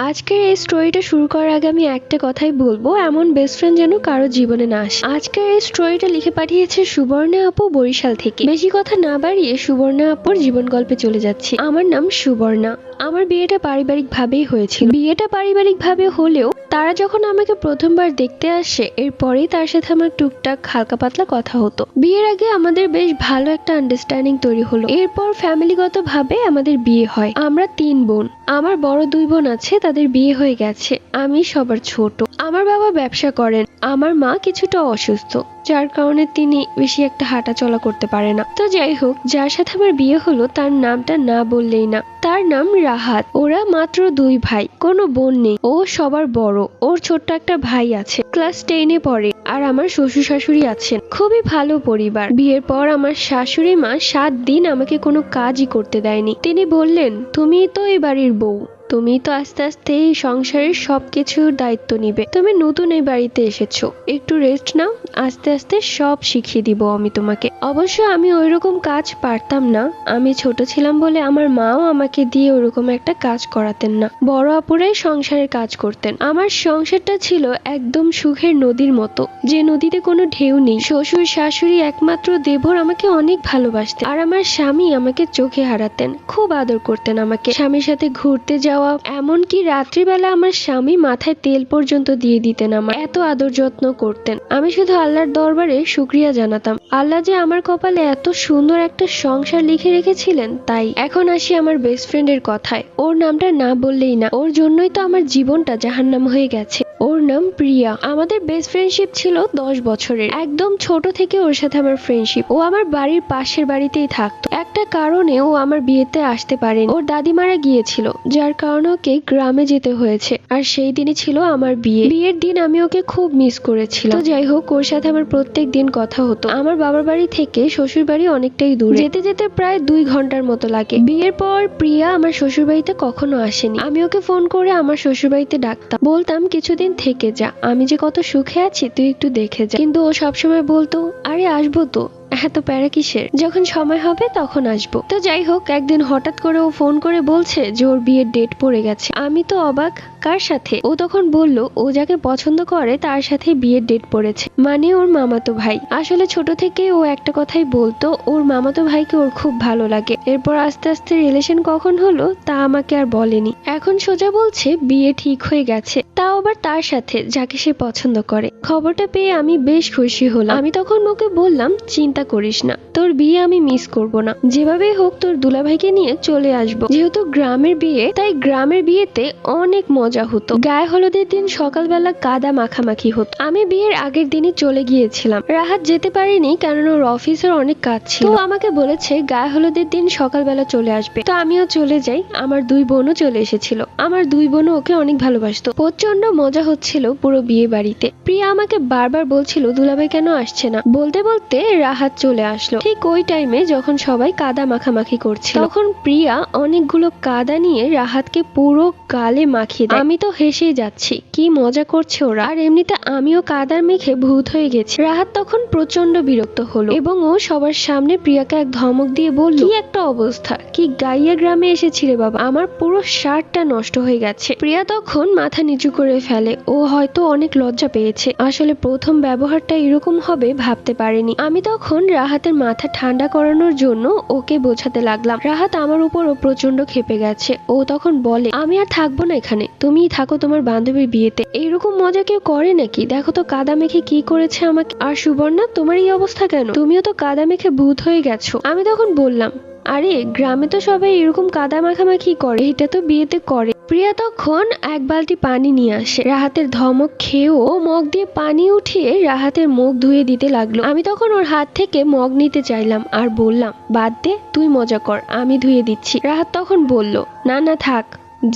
আজকের এই স্টোরিটা শুরু করার আগে আমি একটা কথাই বলবো, এমন বেস্ট ফ্রেন্ড যেন কারো জীবনে না আসে। আজকের এই স্টোরিটা লিখে পাঠিয়েছে সুবর্ণা আপু বরিশাল থেকে। বেশি কথা না বাড়িয়ে সুবর্ণা আপুর জীবন গল্পে চলে যাচ্ছি। আমার নাম সুবর্ণা। আমার বিয়েটা পারিবারিক ভাবেই হয়েছিল। বিয়েটা পারিবারিক ভাবে হলেও তারা যখন আমাকে প্রথমবার দেখতে আসে, এরপরেই তার সাথে আমার টুকটাক হালকা পাতলা কথা হতো। বিয়ের আগে আমাদের বেশ ভালো একটা আন্ডারস্ট্যান্ডিং তৈরি হলো। এরপর ফ্যামিলিগত ভাবে আমাদের বিয়ে হয়। আমরা 3 বোন। আমার বড় 2 বোন আছে, তাদের বিয়ে হয়ে গেছে। আমি সবার ছোট। আমার বাবা ব্যবসা করেন। আমার মা কিছুটা অসুস্থ, যার কারণে তিনি বেশি একটা হাঁটা চলা করতে পারে না। তো যাই হোক, যার সাথে আমার বিয়ে হলো তার নামটা না বললেই না। তার নাম রাহাত। ওরা মাত্র 2 ভাই, কোনো বোন নেই। ও সবার বড়। ওর ছোট্ট একটা ভাই আছে, ক্লাস 10-এ পড়ে। আর আমার শ্বশুর শাশুড়ি আছেন। খুবই ভালো পরিবার। বিয়ের পর আমার শাশুড়ি মা 7 দিন আমাকে কোনো কাজই করতে দেয়নি। তিনি বললেন, তুমি তো এই বাড়ির বউ, তুমি তো আস্তে আস্তে এই সংসারের সবকিছুর দায়িত্ব নিবে। তুমি নতুন এই বাড়িতে এসেছো, একটু রেস্ট নাও, আস্তে আস্তে সব শিখিয়ে দিব আমি তোমাকে। অবশ্য আমি ওইরকম কাজ পারতাম না। আমি ছোট ছিলাম বলে আমার মাও আমাকে দিয়ে ওইরকম একটা কাজ করাতেন না। বড় আপুরাই সংসারের কাজ করতেন। আমার সংসারটা ছিল একদম সুখের নদীর মতো, যে নদীতে কোনো ঢেউ নেই। শ্বশুর শাশুড়ি একমাত্র দেবর আমাকে অনেক ভালোবাসতেন। আর আমার স্বামী আমাকে চোখে হারাতেন, খুব আদর করতেন আমাকে। স্বামীর সাথে ঘুরতে যাওয়া, এমনকি রাত্রিবেলা আমার স্বামী মাথায় তেল পর্যন্ত দিয়ে দিতেন। আমার এত আদর যত্ন করতেন। আমি শুধু আল্লাহর দরবারে শুকরিয়া জানাতাম, আল্লাহ যে আমার কপালে এত সুন্দর একটা সংসার লিখে রেখেছিলেন। তাই এখন আসি আমার বেস্ট ফ্রেন্ডের কথায়। ওর নামটা না বললেই না, ওর জন্যই তো আমার জীবনটা জাহান্নাম হয়ে গেছে। ওর নাম প্রিয়া। আমাদের বেস্ট ফ্রেন্ডশিপ ছিল 10 বছরের। একদম ছোট থেকে ওর সাথে আমার ফ্রেন্ডশিপ। ও আমার বাড়ির পাশের বাড়িতেই থাকতো। একটা কারণে ও আমার বিয়েতে আসতে পারেনি। ওর দাদি মারা গিয়েছিল, যার কারণে ওকে গ্রামে যেতে হয়েছে। আর সেই দিনই ছিল আমার বিয়ে। বিয়ের দিন আমি ওকে খুব মিস করেছিলাম। তো যাই হোক, ওর সাথে আমার প্রত্যেক দিন কথা হতো। আমার বাবার বাড়ি থেকে শ্বশুর বাড়ি অনেকটাই দূরে, যেতে যেতে প্রায় 2 ঘন্টার মতো লাগে। বিয়ের পর প্রিয়া আমার শ্বশুর বাড়িতে কখনো আসেনি। আমি ওকে ফোন করে আমার শ্বশুর বাড়িতে ডাকতাম, বলতাম কিছুদিন থেকে যা, আমি যে কত সুখে আছি তুই একটু দেখে যা। কিন্তু ও সবসময় বলতো, আরে আসবো তো, এত প্যারা কিসের, যখন সময় হবে তখন আসবো। তো যাই হোক, একদিন হঠাৎ করে ও ফোন করে বলছে যে ওর বিয়ের ডেট পড়ে গেছে। আমি তো অবাক, কার সাথে? ও তখন বলল ও যাকে পছন্দ করে তার সাথে বিয়ের ডেট পড়েছে, মানে ওর মামাতো ভাই। আসলে ছোট থেকে ও একটা কথাই বলতো, ওর মামাতো ভাইকে ওর খুব ভালো লাগে। এরপর আস্তে আস্তে রিলেশন কখন হলো তা আমাকে আর বলেনি। এখন সোজা বলছে বিয়ে ঠিক হয়ে গেছে, তাও আবার তার সাথে যাকে সে পছন্দ করে। খবরটা পেয়ে আমি বেশ খুশি হলাম। আমি তখন ওকে বললাম, চিন্তা করিস না, তোর বিয়ে আমি মিস করব না। যেভাবেই হোক তোর দুলাভাইকে নিয়ে চলে আসবো। যেহেতু গ্রামের বিয়ে, তাই গ্রামের বিয়েতে অনেক মজা হতো। গায়ে হলুদের দিন সকালবেলা কাদা মাখামাখি হতো। আমি বিয়ের আগের দিনই চলে গিয়েছিলাম। রাহাত যেতে পারেনি, কারণ ওর অফিসের অনেক কাজ ছিল। তো আমাকে বলেছে গায়ে হলুদের দিন সকালবেলা চলে আসবে। তো আমিও চলে যাই। আমার 2 বোনও চলে এসেছিল। আমার 2 বোনও ওকে অনেক ভালোবাসতো। প্রচন্ড মজা হচ্ছিল পুরো বিয়ে বাড়িতে। প্রিয়া আমাকে বারবার বলছিল দুলাভাই কেন আসছে না। বলতে বলতে রাহাত চলে আসলো। ঠিক ওই টাইমে যখন সবাই কাদা মাখামাখি করছিল, তখন প্রিয়া অনেকগুলো কাদা নিয়ে রাহাতকে পুরো গালে মাখিয়ে দেয়। আমি তো হেসেই যাচ্ছি, কি মজা করছে ওরা। আর এমনিতে আমিও কাদার মেখে ভূত হয়ে গেছি। রাহাত তখন প্রচন্ড বিরক্ত হলো এবং ও সবার সামনে প্রিয়াকে এক ধমক দিয়ে বলল, কি একটা অবস্থা, কি গাইয়া গ্রামে এসেছি রে বাবা, আমার পুরো শার্টটা নষ্ট হয়ে গেছে। প্রিয়া তখন মাথা নিচু করে ফেলে। ও হয়তো অনেক লজ্জা পেয়েছে। আসলে প্রথম ব্যবহারটা এরকম হবে ভাবতে পারেনি। আমি তখন রাহাতের মাথা ঠান্ডা করানোর জন্য ওকে বোঝাতে লাগলাম। রাহাত আমার উপরও প্রচন্ড ক্ষেপে গেছে। ও তখন বলে, আমি আর থাকবো না এখানে, তুমিই থাকো তোমার বান্ধবীর বিয়েতে। এইরকম মজা কেউ করে নাকি? দেখো তো কাদা মেখে কি করেছে আমাকে। আর সুবর্ণা, তোমার এই অবস্থা কেন? তুমিও তো কাদা মেখে ভূত হয়ে গেছো। আমি তখন বললাম, আরে গ্রামে তো সবাই এরকম কাদা মাখামাখি করে, এটা তো বিয়েতে করে। প্রিয়া তখন 1 বালতি পানি নিয়ে আসে। রাহাতের ধমক খেয়েও মগ দিয়ে পানি উঠিয়ে রাহাতের মুখ ধুয়ে দিতে লাগলো। আমি তখন ওর হাত থেকে মগ নিতে চাইলাম আর বললাম, বাদ দে, তুই মজা কর, আমি ধুয়ে দিচ্ছি। রাহাত তখন বলল, না না থাক,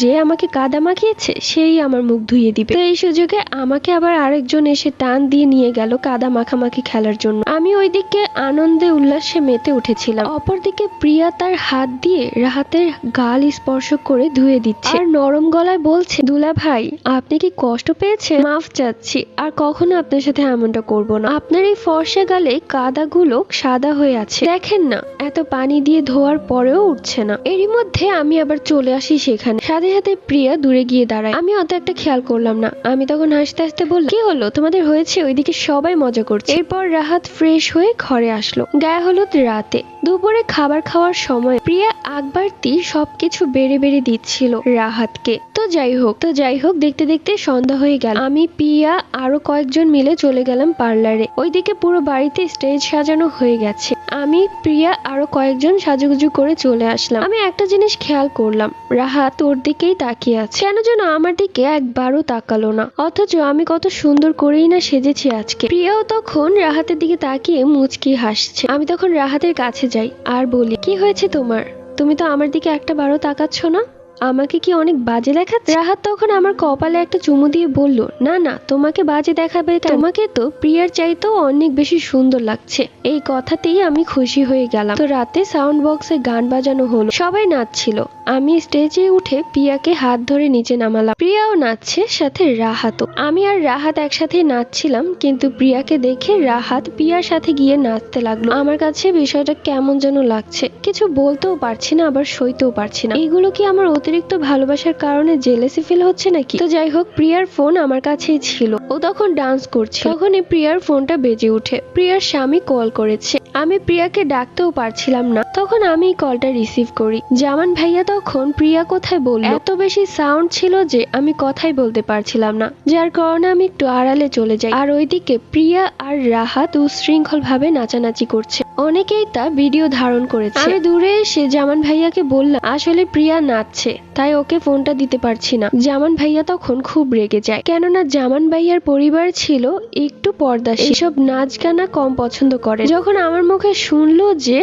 যে আমাকে কাদা মাখিয়েছে সেই আমার মুখ ধুয়ে দিবে। তো এই সুযোগে আমাকে আবার আরেকজন এসে টান দিয়ে নিয়ে গেল কাদা মাখামাখি খেলার জন্য। আমি ওইদিকে আনন্দে উল্লাসে মেতে উঠেছিলাম। অপরদিকে প্রিয়া তার হাত দিয়ে রাহাতের গাল স্পর্শ করে ধুয়ে দিচ্ছে আর নরম গলায় বলছে, দুলা ভাই আপনি কি কষ্ট পেয়েছেন? মাফ চাচ্ছি, আর কখনো আপনার সাথে এমনটা করব না। আপনার এই ফর্সা গালে কাদাগুলো সাদা হয়ে আছে, দেখেন না, এত পানি দিয়ে ধোয়ার পরেও উঠছে না। এরই মধ্যে আমি আবার চলে আসি সেখানে। সাথে সাথে প্রিয়া দূরে গিয়ে দাঁড়ায়। আমি অত একটা খেয়াল করলাম না। আমি তখন হাসতে হাসতে বললাম, কি হলো তোমাদের হয়েছে? ওইদিকে সবাই মজা করছে। এরপর রাহাত ফ্রেশ হয়ে ঘরে আসলো। গায়ে হলুদ রাতে। দুপুরে খাবার খাওয়ার সময় প্রিয়া আগবাড়তি সবকিছু বেড়ে বেড়ে দিচ্ছিল রাহাতকে। তো যাই হোক দেখতে দেখতে সন্ধ্যা হয়ে গেল। আমি প্রিয়া আরো কয়েকজন মিলে চলে গেলাম পার্লারে। ওইদিকে পুরো বাড়িতে স্টেজ সাজানো হয়ে গেছে। আমি প্রিয়া আরো কয়েকজন সাজুগুজু করে চলে আসলাম। আমি একটা জিনিস খেয়াল করলাম, রাহাত ওর দিকেই তাকিয়ে আছে। কেন যেন আমার দিকে একবারও তাকালো না, অথচ আমি কত সুন্দর করেই না সেজেছি আজকে। প্রিয়াও তখন রাহাতের দিকে তাকিয়ে মুচকি হাসছে। আমি তখন রাহাতের কাছে যাই আর বলি, কি হয়েছে তোমার? তুমি তো আমার দিকে একটা বারও তাকাচ্ছ না। আমাকে কি অনেক বাজে দেখাচ্ছে? রাহাত তখন আমার কপালে একটা চুমু দিয়ে বলল, না না, তোমাকে বাজে দেখাবে কেন? তোমাকে তো প্রিয়ার চাইতেও অনেক বেশি সুন্দর লাগছে। এই কথাতেই আমি খুশি হয়ে গেলাম। তো রাতে সাউন্ড বক্সে গান বাজানো হলো, সবাই নাচছিল। আমি স্টেজে উঠে প্রিয়াকে হাত ধরে নিচে নামালাম। প্রিয়াও নাচছে, সাথে রাহাতও। আমি আর রাহাত একসাথে নাচছিলাম, কিন্তু প্রিয়াকে দেখে রাহাত প্রিয়ার সাথে গিয়ে নাচতে লাগলো। আমার কাছে বিষয়টা কেমন যেন লাগছে। কিছু বলতেও পারছি না, আবার সইতেও পারছি না। এইগুলো কি আমার অতিরিক্ত ভালোবাসার কারণে জেলেসি ফিল হচ্ছে নাকি? তো যাই হোক, প্রিয়ার ফোন আমার কাছেই ছিল। ও তখন ডান্স করছে। তখনই প্রিয়ার ফোনটা বেজে উঠে। প্রিয়ার স্বামী কল করেছে। আমি প্রিয়াকে ডাকতেও পারছিলাম না। তখন আমি কলটা রিসিভ করি। জামান ভাইয়া তখন প্রিয়া কোথায় বলল। এত বেশি সাউন্ড ছিল যে আমি কথাই বলতে পারছিলাম না, যার কারণে আমি একটু আড়ালে চলে যাই। আর ওইদিকে প্রিয়া আর রাহাত উশৃঙ্খল ভাবে নাচানাচি করছে। অনেকেই তা ভিডিও ধারণ করেছে। আমি দূরে এসে জামান ভাইয়াকে বললাম, আসলে প্রিয়া নাচছে, তাই ওকে ফোনটা দিতে পারছি না। জামান ভাইয়া তখন খুব রেগে যায়, কেননা জামান ভাইয়ার পরিবার ছিল একটু পর্দাশীল, এসব নাচ গানা কম পছন্দ করে। যখন আমার মুখে শুনলো যে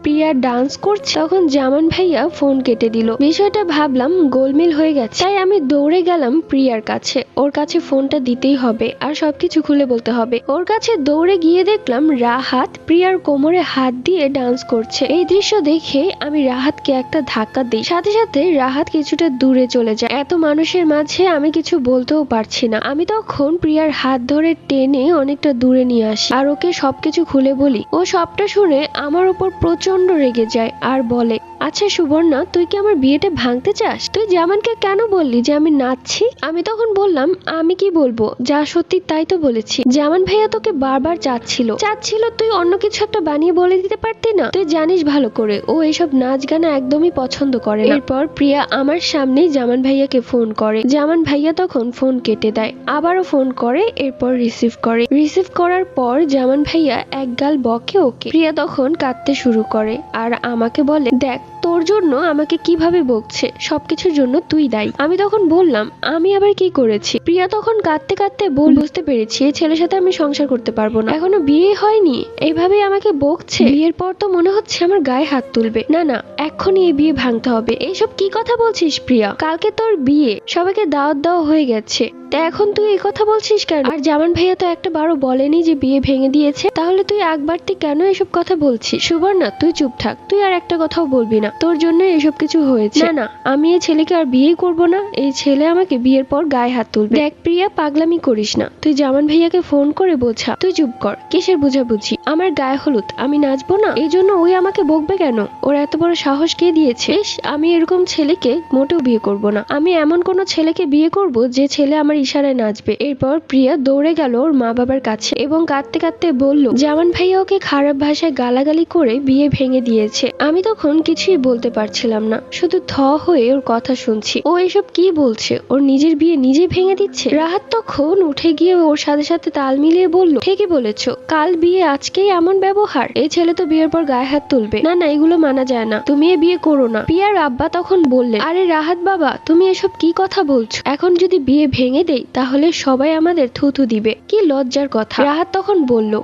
প্রিয়া ডান্স করছে, তখন জামান ভাইয়া ফোন কেটে দিল। বিষয়টা ভাবলাম গোলমিল হয়ে গেছে, তাই আমি দৌড়ে গেলাম প্রিয়ার কাছে। ওর কাছে ফোনটা দিতেই হবে আর সবকিছু খুলে বলতে হবে। ওর কাছে দৌড়ে গিয়ে দেখলাম রাহাত প্রিয়ার কোমরে হাত দিয়ে ডান্স করছে। এই দৃশ্য দেখে আমি রাহাতকে একটা ধাক্কা দিই, সাথে সাথে রাহাত কিছুটা দূরে চলে যায়। এত মানুষের মাঝে আমি কিছু বলতেও পারছি না। আমি তখন প্রিয়ার হাত ধরে টেনে অনেকটা দূরে নিয়ে আসি আর ওকে সবকিছু খুলে বলি। ও সবটা শুনে আমার উপর প্রচন্ড রেগে যায় আর বলে, আচ্ছা সুবর্ণা, তুই কি আমার বিয়েটা ভাঙতে চাস? তুই জামানকে কেন বললি যে আমি নাচছি? আমি তখন বললাম, আমি কি বলবো, যা সত্যি তাই তো বলেছি। জামান ভাইয়া তোকে বারবার চাচ্ছিল, তুই অন্য কিছু একটা বানিয়ে বলে দিতে পারতি না? তুই জানিস ভালো করে ও এসব নাচ গানা একদমই পছন্দ করে না। এরপর প্রিয়া আমার সামনেই জামান ভাইয়াকে ফোন করে। জামান ভাইয়া তখন ফোন কেটে দেয়, আবারও ফোন করে, এরপর রিসিভ করার পর জামান ভাইয়া এক গাল বকে ওকে। প্রিয়া তখন কাঁদতে শুরু করে আর আমাকে বলে, দেখ তোর জন্য আমাকে কিভাবে বকছে, সবকিছুর জন্য তুই দায়ী। আমি তখন বললাম, আমি আবার কি করেছি? প্রিয়া তখন কাঁদতে কাঁদতে বুঝতে পেরেছি এই ছেলের সাথে আমি সংসার করতে পারবো না, এখনো বিয়ে হয়নি, এইভাবেই আমাকে বকছে। বিয়ের পর তো মনে হচ্ছে আমার গায়ে হাত তুলবে। না না, এখনই এই বিয়ে ভাঙতে হবে। এইসব কি কথা বলছিস প্রিয়া? কালকে তোর বিয়ে, সবাইকে দাওয়াত দেওয়া হয়ে গেছে, তা এখন তুই এই কথা বলছিস কেন? আর জামান ভাইয়া তো একটা বারও বলেনি যে বিয়ে ভেঙে দিয়েছে, তাহলে তুই একবারটি কেন এসব কথা বলছিস? সুবর্ণা, তুই চুপ থাক, তুই আর একটা কথাও বলবি না, তোর জন্য এসব কিছু হয়েছে। না না, আমি এই ছেলেকে আর বিয়ে করব না। এই ছেলে আমাকে বিয়ের পর গায়ে হাত তুলবে। দেখ প্রিয়া, পাগলামি করিস না, তুই জামান ভাইয়াকে ফোন করে বোঝা। তুই চুপ কর, কিসের বুঝাবুঝি? আমার গায়ে হলুদ, আমি নাচবো না? এই জন্য ওই আমাকে বকবে কেন? ওর এত বড় সাহস কে দিয়েছে? আমি এরকম ছেলেকে মোটেও বিয়ে করব না। আমি এমন কোন ছেলেকে বিয়ে করব যে ছেলে আমার ইশারায় নাচবে। এরপর প্রিয়া দৌড়ে গেল ওর মা বাবার কাছে এবং কাঁদতে কাঁদতে বলল, জামান ভাইয়া ওকে খারাপ ভাষায় গালাগালি করে বিয়ে ভেঙে দিয়েছে। আমি তখন কিছুই বলতে পারছিলাম না, শুধু থ হয়ে ওর কথা শুনছি। ও এসব কি বলছে? ওর নিজের বিয়ে নিজে ভেঙে দিচ্ছে। রাহাত তখন উঠে গিয়ে ওর সাথে সাথে তাল মিলিয়ে বলল, ঠিকই বলেছ, কাল বিয়ে, আজকেই এমন ব্যবহার? এই ছেলে তো বিয়ের পর গায়ে হাত তুলবে। না না, এগুলো মানা যায় না, তুমি এ বিয়ে করো না। প্রিয়ার আব্বা তখন বললেন, আরে রাহাত বাবা, তুমি এসব কি কথা বলছো? এখন যদি বিয়ে ভেঙে দেই তাহলে সবাই আমাদের থুথু দিবে, কি লজ্জার কথা। রাহাত তখন বলল,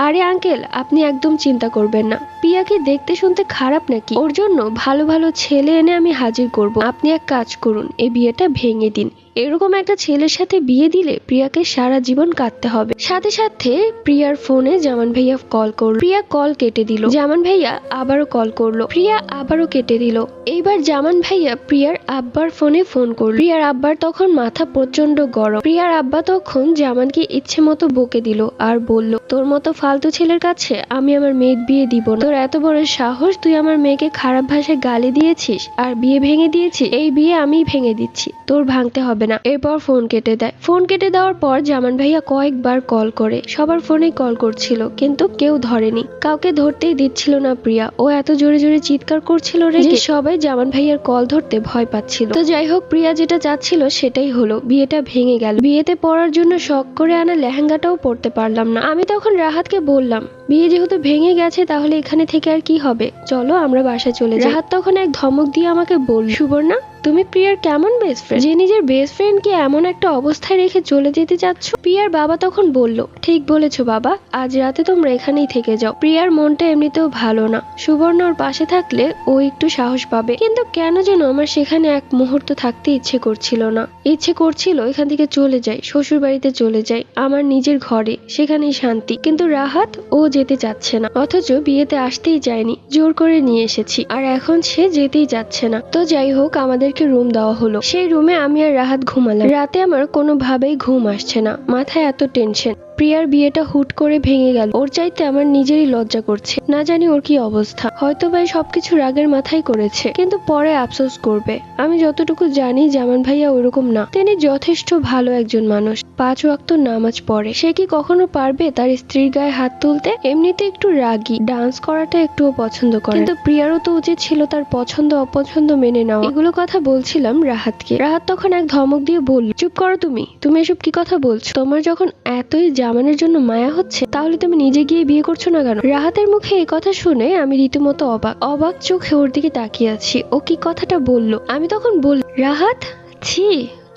আরে আঙ্কেল, আপনি একদম চিন্তা করবেন না। প্রিয়া কি দেখতে শুনতে খারাপ নাকি? ওর জন্য ভালো ভালো ছেলে এনে আমি হাজির করব। আপনি এক কাজ করুন, এই বিয়েটা ভেঙে দিন। এরকম একটা ছেলের সাথে বিয়ে দিলে প্রিয়াকে সারা জীবন কাটতে হবে। সাথে সাথে প্রিয়ার ফোনে জামান ভাইয়া কল করলো। প্রিয়া কল কেটে দিল। জামান ভাইয়া আবারও কল করলো। প্রিয়া আবারও কেটে দিল। এইবার জামান ভাইয়া প্রিয়ার আব্বার ফোনে ফোন করলো। প্রিয়ার আব্বার তখন মাথা প্রচন্ড গরম। প্রিয়ার আব্বা তখন জামানকে ইচ্ছে মতো বকে দিল আর বলল, তোর মতো ফালতু ছেলের কাছে আমি আমার মেয়ের বিয়ে দিব না। তোর এত বড় সাহস, তুই আমার মেয়েকে খারাপ ভাষায় গালি দিয়েছিস আর বিয়ে ভেঙে দিয়েছিস। এই বিয়ে আমিই ভেঙে দিচ্ছি, তোর ভাঙতে হবে না। এরপর ফোন কেটে দেয়। ফোন কেটে দেওয়ার পর জামান ভাইয়া কয়েকবার কল করে, সবার ফোনে কল করছিল কিন্তু কেউ ধরেনি, কাউকে ধরতেই দিচ্ছিল না প্রিয়া। ও এত জোরে জোরে চিৎকার করছিল যে সবাই জামান ভাইয়ার কল ধরতে ভয় পাচ্ছিল। তো যাই হোক, প্রিয়া যেটা চাচ্ছিল সেটাই হলো, বিয়েটা ভেঙে গেল। বিয়েতে পরার জন্য শখ করে আনা লেহেঙ্গাটাও পরতে পারলাম না। আমি তখন রাহাতকে বললাম, বিয়ে যেহেতু ভেঙে গেছে তাহলে এখানে থেকে আর কি হবে, চলো আমরা বাসায় চলে যাই। রাহাত তখন এক ধমক দিয়ে আমাকে বলল, সুবর্ণা তুমি প্রিয়ার কেমন বেস্ট ফ্রেন্ড যে নিজের বেস্ট ফ্রেন্ডকে এমন একটা অবস্থায় রেখে চলে যেতে চাচ্ছ? প্রিয়ার বাবা তখন বলল, ঠিক বলেছো বাবা, আজ রাতে তোমরা এখানেই থেকে যাও। প্রিয়ার মনটা এমনিতেও ভালো না, সুবর্ণ ওর পাশে থাকলে ও একটু সাহস পাবে। কিন্তু কেন যেন আমার সেখানে এক মুহূর্ত থাকতে ইচ্ছে করছিল না। ইচ্ছে করছিল এখান থেকে চলে যাই, শ্বশুর বাড়িতে চলে যাই, আমার নিজের ঘরে, সেখানেই শান্তি। কিন্তু রাহাত ও যেতে চাচ্ছে না, অথচ বিয়েতে আসতেই চায়নি, জোর করে নিয়ে এসেছি, আর এখন সে যেতেই যাচ্ছে না। তো যাই হোক, আমাদেরকে রুম দেওয়া হলো। সেই রুমে আমি আর রাহাত ঘুমালাম। রাতে আমার কোনোভাবেই ঘুম আসছে না, মাথায় এত টেনশন। প্রিয়ার বিয়েটা হুট করে ভেঙে গেল, ওর চাইতে আমার নিজেরই লজ্জা করছে। না জানি ওর কি অবস্থা, হয়তো ভাই সবকিছু রাগের মাথায় করেছে, কিন্তু পরে আফসোস করবে। আমি যতটুকু জানি জামান ভাইয়া ওরকম না, তিনি যথেষ্ট ভালো একজন মানুষ, 5 ওয়াক্ত নামাজ পড়ে। সে কি কখনো পারবে তার স্ত্রীর গায়ে হাত তুলতে? এমনিতে একটু রাগী, ডান্স করাটা একটুও পছন্দ করে, কিন্তু প্রিয়ারও তো উচিত ছিল তার পছন্দ অপছন্দ মেনে নেওয়া। এগুলো কথা বলছিলাম রাহাতকে। রাহাত তখন এক ধমক দিয়ে বলল, চুপ করো তুমি, তুমি এসব কি কথা বলছো? তোমার যখন এতই জামানের জন্য মায়া হচ্ছে তাহলে তুমি নিজে গিয়ে বিয়ে করছো না কেন? রাহাতের মুখে এই কথা শুনে আমি রীতিমতো অবাক চোখে ওর দিকে তাকিয়ে আছি। ও কি কথাটা বললো? আমি তখন বল, রাহাত ছি,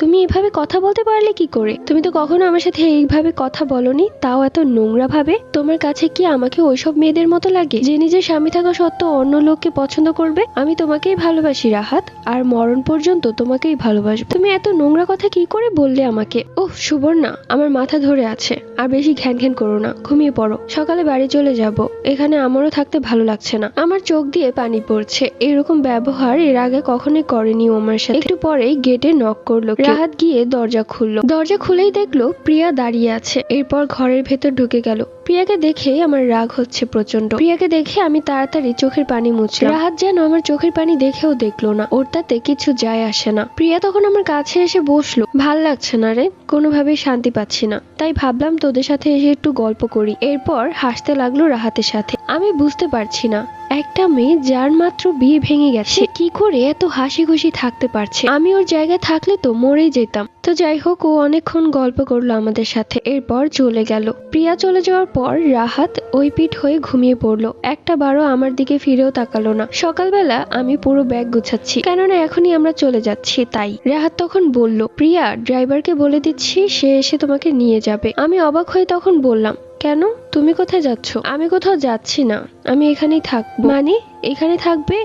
তুমি এভাবে কথা বলতে পারলে কি করে? তুমি তো কখনো আমার সাথে এইভাবে কথা বলনি, তাও এত নোংরা ভাবে। তোমার কাছে কি আমাকে ওইসব মেয়েদের মতো লাগে যে নিজের স্বামী থাকা সত্ত্বেও অন্য লোককে পছন্দ করবে? আমি তোমাকেই ভালোবাসি রাহাত, আর মরণ পর্যন্ত তোমাকেই ভালোবাসবো। তুমি এত নোংরা কথা কি করে বললে আমাকে? ওহ সুবর্ণা, আমার মাথা ধরে আছে, আর বেশি ঘ্যান ঘ্যান করো না, ঘুমিয়ে পড়ো, সকালে বাড়ি চলে যাব। এখানে আমারও থাকতে ভালো লাগছে না। আমার চোখ দিয়ে পানি পড়ছে। এরকম ব্যবহার এর আগে কখনোই করেনি ও আমার সাথে। একটু পরেই গেটে নক করলো। রাহাত গিয়ে দরজা খুললো। দরজা খুলেই দেখলো প্রিয়া দাঁড়িয়ে আছে। এরপর ঘরের ভেতর ঢুকে গেল। প্রিয়াকে দেখে আমার রাগ হচ্ছে প্রচন্ড। প্রিয়াকে দেখে আমি তাড়াতাড়ি চোখের পানি মুছলাম। রাহাত যেন আমার চোখের পানি দেখেও দেখলো না, ওর তাতে কিছু যায় আসে না। প্রিয়া তখন আমার কাছে এসে বসলো। ভাল লাগছে না রে, কোনোভাবেই শান্তি পাচ্ছি না, তাই ভাবলাম তোদের সাথে এসে একটু গল্প করি। এরপর হাসতে লাগলো রাহাতের সাথে। আমি বুঝতে পারছি না, একটা মেয়ে যার মাত্র বিয়ে ভেঙে গেছে কি করে এত হাসি খুশি থাকতে পারছে। আমি ওর জায়গায় থাকলে তো মরেই যেতাম। তো যাই হোক, ও অনেকক্ষণ গল্প করলো আমাদের সাথে, এরপর চলে গেল। প্রিয়া চলে যাওয়ার পর রাহাত ওই পিঠ হয়ে ঘুমিয়ে পড়লো। একটা বারও আমার দিকে ফিরেও তাকালো না। সকালবেলা আমি পুরো ব্যাগ গুছাচ্ছি, কেননা এখনই আমরা চলে যাচ্ছি তাই। রাহাত তখন বলল, প্রিয়া ড্রাইভারকে বলে দিচ্ছি, সে এসে তোমাকে নিয়ে যাবে। আমি অবাক হয়ে তখন বললাম, কেন, তুমি কোথায় যাচ্ছ? আমি কোথাও যাচ্ছি না, আমি এখানেই থাকবো। মানে এখানে থাকবে?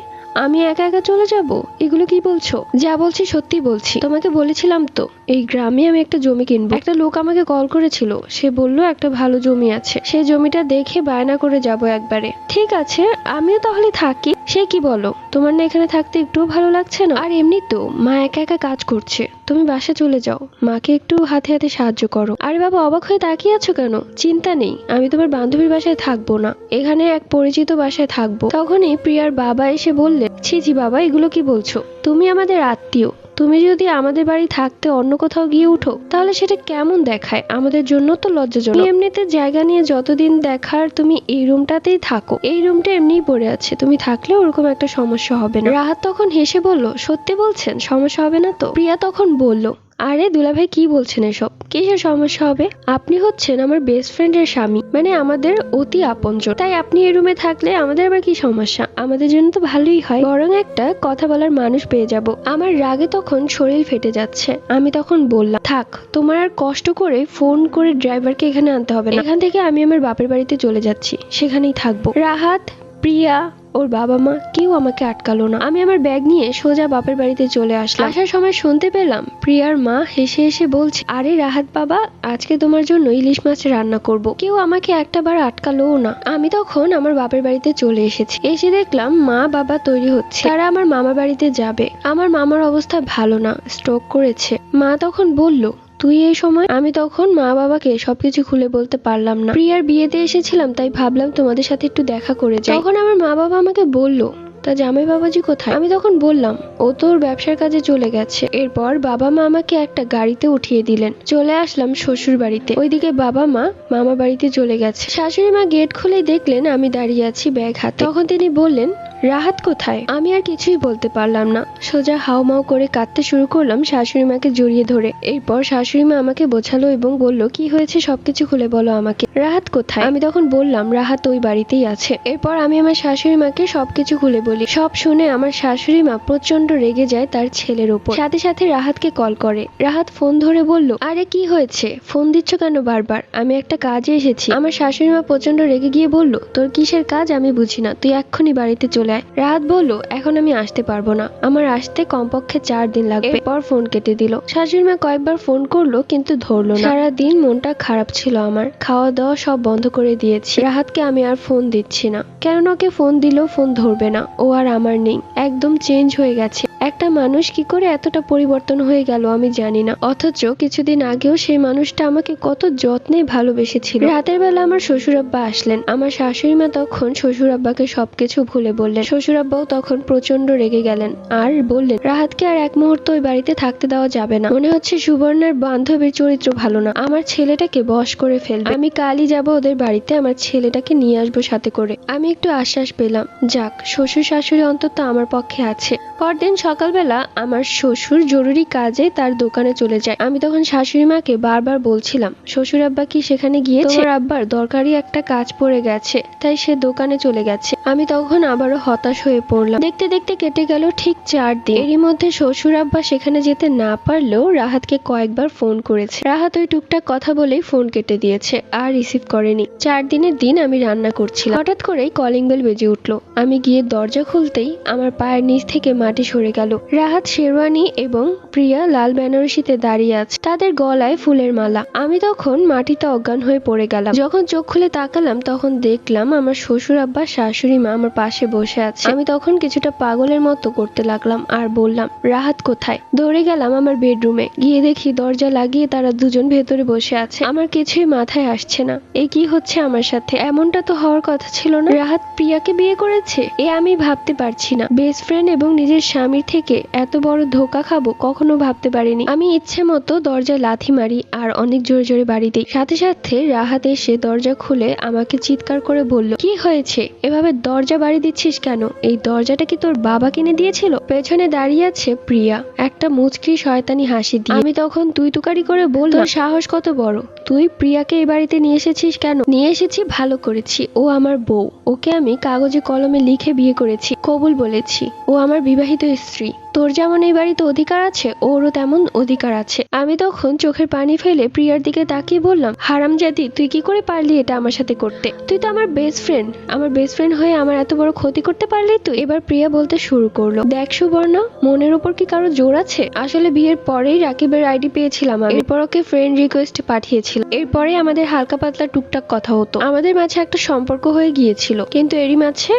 আমি একা একা চলে যাব? এগুলো কি বলছো? যা বলছি সত্যি বলছি। তোমাকে বলেছিলাম তো এই গ্রামে আমি একটা জমি কিনবো। একটা লোক আমাকে কল করেছিল, সে বলল একটা ভালো জমি আছে, সেই জমিটা দেখে বায়না করে যাব একবারে। ঠিক আছে, আমিও তাহলে থাকি। সে কি বলো, তোমার না এখানে থাকতে একটুও ভালো লাগছে না? আর এমনি তো মা একা একা কাজ করছে, তুমি বাসা চলে যাও, মাকে একটু হাতে হাতে সাহায্য করো। আরে বাবা, অবাক হয়ে তাকিয়ে আছো কেন? চিন্তা নেই, আমি তোমার বান্ধবীর বাসায় থাকবো না, এখানে এক পরিচিত বাসায় থাকবো। তখনই প্রিয়ার বাবা এসে বললে, ছি ছি বাবা, এগুলো কি বলছো? তুমি আমাদের আত্মীয়, তুমি যদি আমাদের বাড়ি থাকতে অন্য কোথাও গিয়ে উঠো তাহলে সেটা কেমন দেখায়? আমাদের জন্য তো লজ্জাজনক। এমনিতে জায়গা নিয়ে যতদিন দেখার তুমি এই রুমটাতেই থাকো, এই রুমটা এমনিই পড়ে আছে, তুমি থাকলে ওরকম একটা সমস্যা হবে না। রাহাত তখন হেসে বলল, সত্যি বলছেন, সমস্যা হবে না তো? প্রিয়া তখন বলল, আরে দুলাভাই কি বলছেন এসব? কিসের সমস্যা হবে? আপনি হচ্ছেন আমার বেস্ট ফ্রেন্ডের স্বামী, মানে আমাদের অতি আপনজন, তাই আপনি এই রুমে থাকলে আমাদের আবার কি সমস্যা? আমাদের জন্য তো ভালোই হয়, বরং একটা কথা বলার মানুষ পেয়ে যাব। আমার রাগে তখন শরীর ফেটে যাচ্ছে। আমি তখন বললাম, থাক, তোমার আর কষ্ট করে ফোন করে ড্রাইভারকে এখানে আনতে হবে না। এখান থেকে আমি আমার বাপের বাড়িতে চলে যাচ্ছি, সেখানেই থাকবো। রাহাত, প্রিয়া, ওর বাবা মা কেউ আমাকে আটকালো না। আমি আমার ব্যাগ নিয়ে সোজা বাপের বাড়িতে চলে আসলাম। আসার সময় শুনতে পেলাম প্রিয়ার মা হেসে হেসে বলছে, আরে রাহাত বাবা, আজকে তোমার জন্য ইলিশ মাছ রান্না করব। কেউ আমাকে একটা বার আটকালোও না। আমি তখন আমার বাপের বাড়িতে চলে এসেছি। এসে দেখলাম মা বাবা তৈরি হচ্ছে, তারা আমার মামার বাড়িতে যাবে। আমার মামার অবস্থা ভালো না, স্ট্রোক করেছে। মা তখন বলল, তুই এই সময়? আমি তখন মা বাবাকে সবকিছু খুলে বলতে পারলাম না। প্রিয়ার বিয়েতে এসেছিলাম, তাই ভাবলাম তোমাদের সাথে একটু দেখা করে যাই। তখন আমার মা বাবা আমাকে বলল, তা জামাই বাবাজি কোথায়? আমি তখন বললাম, ও তোর ব্যবসার কাজে চলে গেছে। এরপর বাবা মা আমাকে একটা গাড়িতে উঠিয়ে দিলেন। চলে আসলাম শ্বশুর বাড়িতে। ওইদিকে বাবা মা মামা বাড়িতে চলে গেছে। শাশুড়ি মা গেট খুলেই দেখলেন আমি দাঁড়িয়ে আছি ব্যাগ হাতে। তখন তিনি বললেন, রাহাত কোথায়? আমি আর কিছুই বলতে পারলাম না, সোজা হাউমাউ করে কাঁদতে শুরু করলাম শাশুড়ি মাকে জড়িয়ে ধরে। এরপর শাশুড়ি মা আমাকে বোঝালো এবং বলল, কি হয়েছে সবকিছু খুলে বলো আমাকে। রাহাত কোথায়? আমি তখন বললাম, রাহাত ওই বাড়িতেই আছে। এরপর আমি আমার শাশুড়ি মাকে সবকিছু খুলে বলি। সব শুনে আমার শাশুড়ি মা প্রচন্ড রেগে যায় তার ছেলের ওপর। সাথে সাথে রাহাতকে কল করে। রাহাত ফোন ধরে বলল, আরে কি হয়েছে, ফোন দিচ্ছ কেন বারবার? আমি একটা কাজে এসেছি। আমার শাশুড়ি মা প্রচন্ড রেগে গিয়ে বলল, তোর কিসের কাজ আমি বুঝি না, তুই এক্ষুনি বাড়িতে চলে আয়। রাহাত বলল, এখন আমি আসতে পারবো না, আমার আসতে কমপক্ষে 4 দিন লাগবে। এরপর ফোন কেটে দিল। শাশুড়ি মা কয়েকবার ফোন করলো কিন্তু ধরলো না। সারাদিন মনটা খারাপ ছিল আমার, খাওয়া দাওয়া সব বন্ধ করে দিয়েছি। রাহাতকে আমি আর ফোন দিচ্ছি না, কেননা ওকে ফোন দিলেও ফোন ধরবে না, ও আর আমার নেই, একদম চেঞ্জ হয়ে গেছে। একটা মানুষ কি করে এতটা পরিবর্তন হয়ে গেল আমি জানি না, অথচ কিছুদিন আগেও সেই মানুষটা আমাকে কত যত্নে ভালোবেসেছিল। রাতের বেলা আমার শ্বশুর আব্বা আসলেন। আমার শাশুড়ি মা তখন শ্বশুর আব্বাকে সবকিছু ভুলে বললেন। শ্বশুর আব্বাও তখন প্রচন্ড রেগে গেলেন আর বললেন, রাহাতকে আর এক মুহূর্ত ওই বাড়িতে থাকতে দেওয়া যাবে না। মনে হচ্ছে সুবর্ণার বান্ধবীর চরিত্র ভালো না, আমার ছেলেটাকে বশ করে ফেলবে। আমি কালই যাব ওদের বাড়িতে, আমার ছেলেটাকে নিয়ে আসবো সাথে করে। আমি একটু আশ্বাস পেলাম, যাক শ্বশুর শাশুড়ি অন্তত আমার পক্ষে আছে। পরদিন সকালবেলা আমার শ্বশুর জরুরি কাজে তার দোকানে চলে যায়। আমি তখন শাশুড়ি মাকে বারবার বলছিলাম, শ্বশুর আব্বা কি সেখানে গিয়েছে? তোমার আব্বার দরকারি একটা কাজ পড়ে গেছে, তাই সে দোকানে চলে গেছে। আমি তখন আবারও হতাশ হয়ে পড়লাম। দেখতে দেখতে কেটে গেল ঠিক 4 দিন। এরই মধ্যে শ্বশুর আব্বা সেখানে যেতে না পারলেও রাহাতকে কয়েকবার ফোন করেছে। রাহাত ওই টুকটাক কথা বলেই ফোন কেটে দিয়েছে আর রিসিভ করেনি। 4 দিনের দিন আমি রান্না করছিলাম, হঠাৎ করেই কলিং বেল বেজে উঠলো। আমি গিয়ে দরজা খুলতেই আমার পায়ের নিচ থেকে মাটি সরে গেল। রাহাত শেরওয়ানি এবং প্রিয়া লাল বেনারসিতে দাঁড়িয়ে আছে, তাদের গলায় ফুলের মালা। আমি তখন মাটিতে অজ্ঞান হয়ে পড়ে গেলাম। যখন চোখ খুলে তাকালাম তখন দেখলাম আমার শ্বশুর আব্বা শাশুড়ি মা আমার পাশে বসে আছে। আমি তখন কিছুটা পাগলের মতো করতে লাগলাম আর বললাম, রাহাত কোথায়? দৌড়ে গেলাম আমার বেডরুমে, গিয়ে দেখি দরজা লাগিয়ে তারা দুজন ভেতরে বসে আছে। আমার কিছুই মাথায় আসছে না, এ কি হচ্ছে আমার সাথে? এমনটা তো হওয়ার কথা ছিল না। রাহাত প্রিয়াকে বিয়ে করেছে, এ আমি ভাবতে পারছি না। বেস্ট ফ্রেন্ড এবং নিজের স্বামীর থেকে এত বড় ধোকা খাবো কখনো ভাবতে পারিনি। আমি ইচ্ছে মতো দরজায় লাথি মারি আর অনেক জোরে জোরে বাড়ি দিই। সাথে সাথে রাহাত এসে দরজা খুলে আমাকে চিৎকার করে বলল, কি হয়েছে, এভাবে দরজা বাড়ি দিচ্ছিস কেন? এই দরজাটা কি তোর বাবা কিনে দিয়েছিল? পেছনে দাঁড়িয়ে আছে প্রিয়া একটা মুচকি শয়তানি হাসি দিয়ে। আমি তখন তুই তুকারি করে বললাম, তোর সাহস কত বড়, তুই প্রিয়াকে এই বাড়িতে নিয়ে এসেছিস কেন? নিয়ে এসেছি, ভালো করেছি, ও আমার বউ, ওকে আমি কাগজে কলমে লিখে বিয়ে করেছি, কবুল বলেছি, ও আমার বিবাহিত স্ত্রী। তোর যেমন এই বাড়িতে অধিকার আছে, ওরও তেমন অধিকার আছে। আমি তখন চোখের পানি ফেলে প্রিয়ার দিকে তাকিয়ে বললাম, হারামজাদি, তুই কি করে পারলি এটা আমার সাথে করতে? তুই তো আমার বেস্ট ফ্রেন্ড, আমার বেস্ট ফ্রেন্ড হয়ে আমার এত বড় ক্ষতি করতে পারলি তুই? এবার প্রিয়া বলতে শুরু করলো, দেখ সুবর্ণা, মনের উপর কি কারো জোর আছে? আসলে বিয়ের পরেই রাকিবের আইডি পেয়েছিলাম আমি, এরপর ওকে ফ্রেন্ড রিকোয়েস্ট পাঠিয়েছিলাম। এরপরে আমাদের হালকা পাতলা টুকটাক কথা হতো, আমাদের মাঝে একটা সম্পর্ক হয়ে গিয়েছিল। কিন্তু এরই মাঝে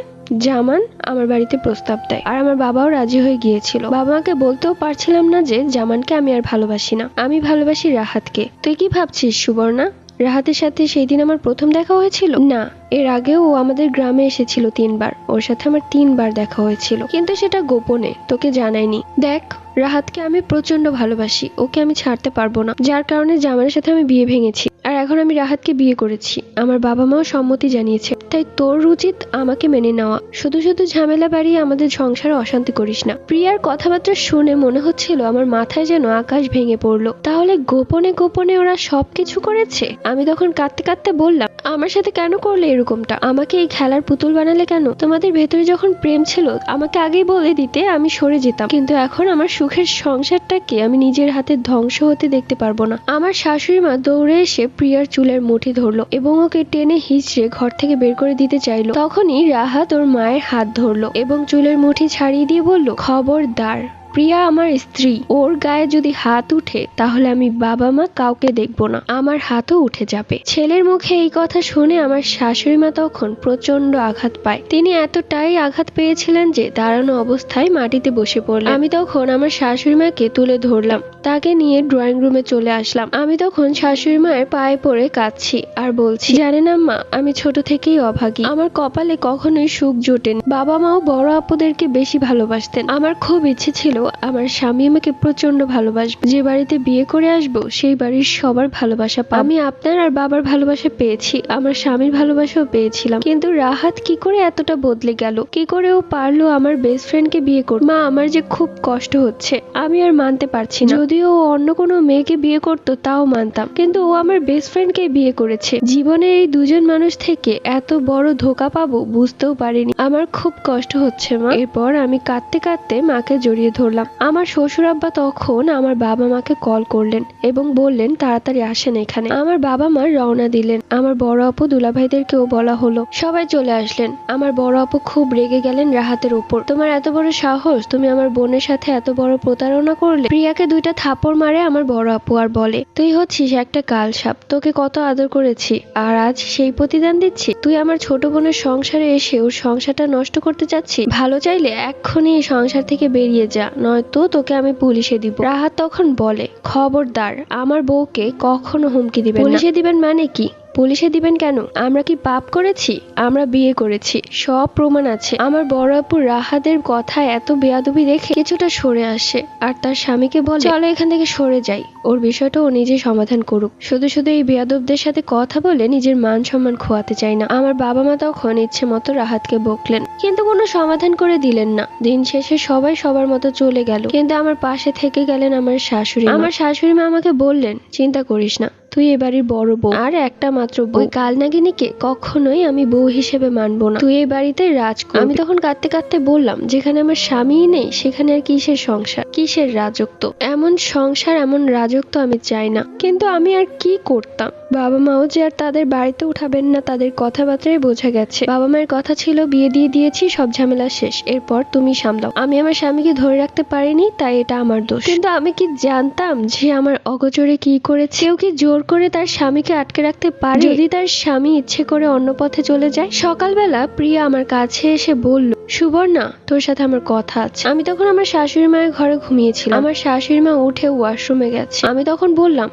জামান আমার বাড়িতে প্রস্তাব দেয় আর আমার বাবাও রাজি হয়ে গিয়েছিল। বাবা মাকে বলতেও পারছিলাম না যে জামানকে আমি আর ভালোবাসি না, আমি ভালোবাসি রাহাতকে। তুই কি ভাবছিস সুবর্ণা, রাহাতের সাথে সেই দিন আমার প্রথম দেখা হয়েছিল? না, এর আগেও ও আমাদের গ্রামে এসেছিল 3 বার, ওর সাথে আমার 3 বার দেখা হয়েছিল, কিন্তু সেটা গোপনে, তোকে জানাইনি। দেখ, রাহাতকে আমি প্রচন্ড ভালোবাসি, ওকে আমি ছাড়তে পারবো না, যার কারণে জামানের সাথে আমি বিয়ে ভেঙেছি আর এখন আমি রাহাতকে বিয়ে করেছি। আমার বাবা মাও সম্মতি জানিয়েছে, তাই তোর উচিত আমাকে মেনে নেওয়া। শুধু শুধু ঝামেলা বাড়িয়ে আমাদের সংসারে অশান্তি করিস না। প্রিয়ার কথাবার্তা শুনে মনে হচ্ছিল আমার মাথায় যেন আকাশ ভেঙে পড়লো। তাহলে গোপনে গোপনে ওরা সবকিছু করেছে? আমি তখন কাঁদতে কাঁদতে বললাম, আমার সাথে কেন করলে এরকমটা? আমাকে এই খেলার পুতুল বানালে কেন? তোমাদের ভেতরে যখন প্রেম ছিল আমাকে আগেই বলে দিতে, আমি সরে যেতাম। কিন্তু এখন আমার সুখের সংসারটাকে আমি নিজের হাতে ধ্বংস হতে দেখতে পারবো না। আমার শাশুড়ি মা দৌড়ে এসে প্রিয়ার চুলের মুঠি ধরলো এবং ওকে টেনে হিঁচড়ে ঘর থেকে বের করে দিতে চাইলো। তখনই রাহাত ওর মায়ের হাত ধরলো এবং চুলের মুঠি ছাড়িয়ে দিয়ে বলল, খবরদার, প্রিয়া আমার স্ত্রী, ওর গায়ে যদি হাত উঠে তাহলে আমি বাবা মা কাউকে দেখবো না, আমার হাতও উঠে যাবে। ছেলের মুখে এই কথা শুনে আমার শাশুড়ি মা তখন প্রচন্ড আঘাত পায়। তিনি এতটাই আঘাত পেয়েছিলেন যে দাঁড়ানো অবস্থায় মাটিতে বসে পড়লেন। আমি তখন আমার শাশুড়ি মাকে তুলে ধরলাম, তাকে নিয়ে ড্রয়িং রুমে চলে আসলাম। আমি তখন শাশুড়ি মায়ের পায়ে পড়ে কাঁদছি আর বলছি, জানেন আম্মা, আমি ছোট থেকেই অভাগী, আমার কপালে কখনোই সুখ জোটেনি। বাবা মাও বড় আপুদেরকে বেশি ভালোবাসতেন। আমার খুব ইচ্ছে ছিল আমার স্বামী আমাকে প্রচন্ড ভালোবাসবে, যে বাড়িতে বিয়ে করে আসবো সেই বাড়ির সবার ভালোবাসা পাবো। আমি আপনার আর বাবার ভালোবাসা পেয়েছি, আমার স্বামীর ভালোবাসাও পেয়েছিলাম, কিন্তু রাহাত কি করে এতটা বদলে গেল? কি করে ও পারলো আমার বেস্ট ফ্রেন্ডকে বিয়ে করতে? মা, আমার যে খুব কষ্ট হচ্ছে, আমি আর মানতে পারছি না। যদিও ও অন্য কোনো মেয়েকে বিয়ে করতো তাও মানতাম, কিন্তু ও আমার বেস্ট ফ্রেন্ডকে বিয়ে করেছে। জীবনে এই দুজন মানুষ থেকে এত বড় ধোকা পাবো বুঝতেও পারিনি। আমার খুব কষ্ট হচ্ছে মা। এরপর আমি কাঁদতে কাঁদতে মাকে জড়িয়ে ধরলাম। আমার শ্বশুর আব্বা তখন আমার বাবা মাকে কল করলেন এবং বললেন তাড়াতাড়ি আসেন এখানে। আমার বাবা মা রওনা দিলেন। আমার বড় আপু দুলাভাইদেরকেও বলা হলো, সবাই চলে আসলেন। আমার বড় আপু খুব রেগে গেলেন রাহাতের উপর। তোমার এত বড় সাহস, তুমি আমার বোনের সাথে এত বড় প্রতারণা করলে? প্রিয়াকে দুইটা থাপ্পড় মারে আমার বড় আপু আর বলে, তুই হচ্ছিস একটা কালসাপ, তোকে কত আদর করেছি আর আজ সেই প্রতিদান দিচ্ছি? তুই আমার ছোট বোনের সংসারে এসে ওর সংসারটা নষ্ট করতে চাচ্ছিস? ভালো চাইলে এক্ষুনি এই সংসার থেকে বেরিয়ে যা, নয়তো তোকে আমি পুলিশে দিব। রাহাত তখন বলে, খবরদার আমার বউকে কখনো হুমকি দিবেন না। পুলিশে দিবেন মানে কি? পুলিশে দিবেন কেন? আমরা কি পাপ করেছি? আমরা বিয়ে করেছি, সব প্রমাণ আছে। আমার বড় আপু রাহাতের কথায় এত বেয়াদবি দেখে কিছুটা সরে আসে আর তার স্বামীকে বলে, চলো এখান থেকে সরে যাই, ওর বিষয়টা ও নিজে সমাধান করুক। শুধু শুধু এই বেয়াদবদের সাথে কথা বলে নিজের মান সম্মান খোয়াতে চাই না। আমার বাবা মা তখন ইচ্ছে মতো রাহাতকে বকলেন, কিন্তু কোনো সমাধান করে দিলেন না। দিন শেষে সবাই সবার মতো চলে গেল, কিন্তু আমার পাশে থেকে গেলেন আমার শাশুড়ি। আমার শাশুড়ি মা আমাকে বললেন, চিন্তা করিস না, তুই এবাড়ির বড় বউ আর একটা মাত্র বউ। ওই কালনাগিনীকে কখনোই আমি বউ হিসেবে মানবো না। তুই এই বাড়িতে রাজ করবি। আমি তখন কাঁদতে কাঁদতে বললাম, যেখানে আমার স্বামীই নেই সেখানে আর কিসের সংসার, কিসের রাজত্ব? এমন সংসার, এমন রাজত্ব আমি চাই না। কিন্তু আমি আর কি করতাম? বাবা মাও যে আর তাদের বাড়িতে উঠাবেন না, তাদের কথাবার্তায় বোঝা গেছে। বাবা মায়ের কথা ছিল বিয়ে দিয়ে দিয়েছি, সব ঝামেলা শেষ, এরপর তুমি সামলাও। আমি আমার স্বামীকে ধরে রাখতে পারিনি, তাই এটা আমার দোষ। কিন্তু আমি কি জানতাম যে আমার অগোচরে কি করেছে? কেউ কি জোর করে তার স্বামীকে আটকে রাখতে পারে যদি তার স্বামী ইচ্ছে করে অন্য পথে চলে যায়? সকালবেলা প্রিয়া আমার কাছে এসে বলল, সুবর্ণা, তোর সাথে আমার কথা আছে। আমি তখন আমার শাশুড়ি মায়ের ঘরে ঘুমিয়েছিলাম। আমার শাশুড়ি মা উঠে ওয়াশরুমে গেছে। আমি তখন বললাম,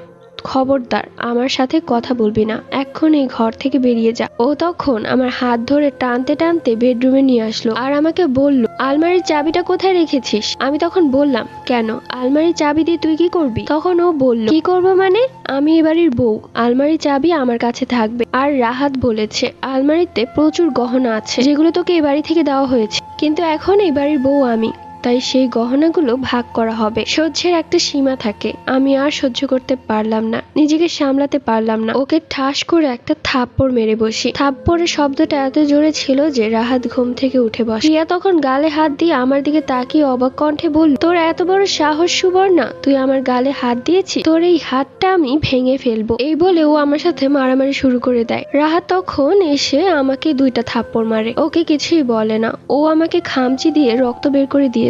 খবরদার আমার সাথে কথা বলবি না, এখন এই ঘর থেকে বেরিয়ে যা। ও তখন আমার হাত ধরে টানতে টানতে বেডরুমে নিয়ে আসলো আর আমাকে বলল, আলমারির চাবিটা কোথায় রেখেছিস? আমি তখন বললাম, কেন, আলমারির চাবি দিয়ে তুই কি করবি? তখন ও বলল, কি করবো মানে? আমি এবাড়ির বউ, আলমারির চাবি আমার কাছে থাকবে। আর রাহাত বলেছে আলমারিতে প্রচুর গহনা আছে যেগুলো তোকে এ বাড়ি থেকে দেওয়া হয়েছে, কিন্তু এখন এই বাড়ির বউ আমি, তাই সেই গহনাগুলো ভাগ করা হবে। সহ্যের একটা সীমা থাকে। আমি আর সহ্য করতে পারলাম না, নিজেকে সামলাতে পারলাম না। ওকে ঠাস করে একটা থাপ্পড় মেরে বসি। থাপ্পড়ের শব্দটা এত জোরে ছিল যে রাহাত ঘুম থেকে উঠে বসে। প্রিয়া তখন গালে হাত দিয়ে আমার দিকে তাকিয়ে অবাক কণ্ঠে বলল, তোর এত বড় সাহস সুবর্ণা, তুই আমার গালে হাত দিয়েছিস? তোর এই হাতটা আমি ভেঙে ফেলবো। এই বলে ও আমার সাথে মারামারি শুরু করে দেয়। রাহাত তখন এসে আমাকে দুইটা থাপ্পড় মারে। ওকে কিছুই বলে না, ও আমাকে খামচি দিয়ে রক্ত বের করে দিয়ে।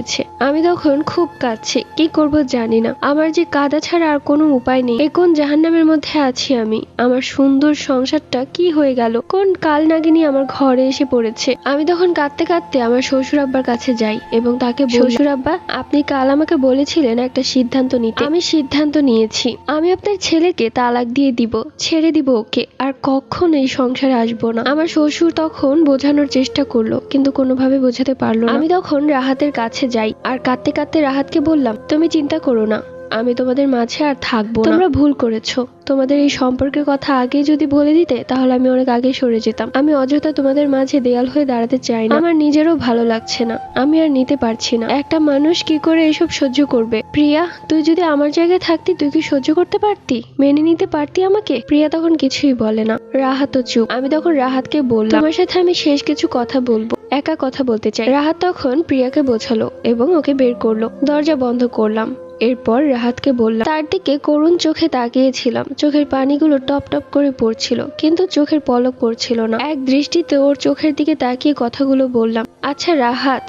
আমি তখন খুব কাঁদছি, কি করব জানি না। আমার যে কাঁদা ছাড়া আর কোনো উপায় নেই। এই কোন জাহান্নামের মধ্যে আছি আমি? আমার সুন্দর সংসারটা কি হয়ে গেল? কোন কালনাগিনী আমার ঘরে এসে পড়েছে? আমি তখন কাঁদতে কাঁদতে আমার শ্বশুর আব্বার কাছে যাই এবং তাকে বলি, শ্বশুর আব্বা, আপনি কাল আমাকে বলেছিলেন একটা সিদ্ধান্ত নিতে। আমি সিদ্ধান্ত নিয়েছি, আমি আপনার ছেলেকে তালাক দিয়ে দিব, ছেড়ে দিব ওকে, আর কখনো এই সংসারে আসবো না। আমার শ্বশুর তখন বোঝানোর চেষ্টা করলো, কিন্তু কোনোভাবে বোঝাতে পারলো না। আমি তখন রাহাতের কাছে যাই আর কাঁদতে কাঁদতে রাহাতকে বললাম, তুমি চিন্তা করো না, আমি তোমাদের মাঝে আর থাকবো না। তোমরা ভুল করেছো। তোমাদের এই সম্পর্কের কথা আগে যদি বলে দিতে তাহলে আমি অনেক আগে সরে যেতাম। আমি অযথা তোমাদের মাঝে দেয়াল হয়ে দাঁড়াতে চাই না। আমার নিজেরও ভালো লাগছে না, আমি আর নিতে পারছি না। একটা মানুষ কি করে এসব সহ্য করবে? প্রিয়া, তুই যদি আমার জায়গায় থাকতি, তুই কি সহ্য করতে পারতি? মেনে নিতে পারতি আমাকে? প্রিয়া তখন কিছুই বলে না। রাহাতও চুপ। আমি তখন রাহাতকে বললাম, তোমার সাথে আমি শেষ কিছু কথা বলবো, একা কথা বলতে চাই। রাহাত তখন প্রিয়াকে বোঝালো এবং ওকে বের করলো। দরজা বন্ধ করলাম। এরপর রাহাতকে বললাম, তার দিকে করুণ চোখে তাকিয়েছিলাম। চোখের পানিগুলো টপ টপ করে পড়ছিল, কিন্তু চোখের পলক পড়ছিল না। এক দৃষ্টিতে ওর চোখের দিকে তাকিয়ে কথাগুলো বললাম, আচ্ছা রাহাত,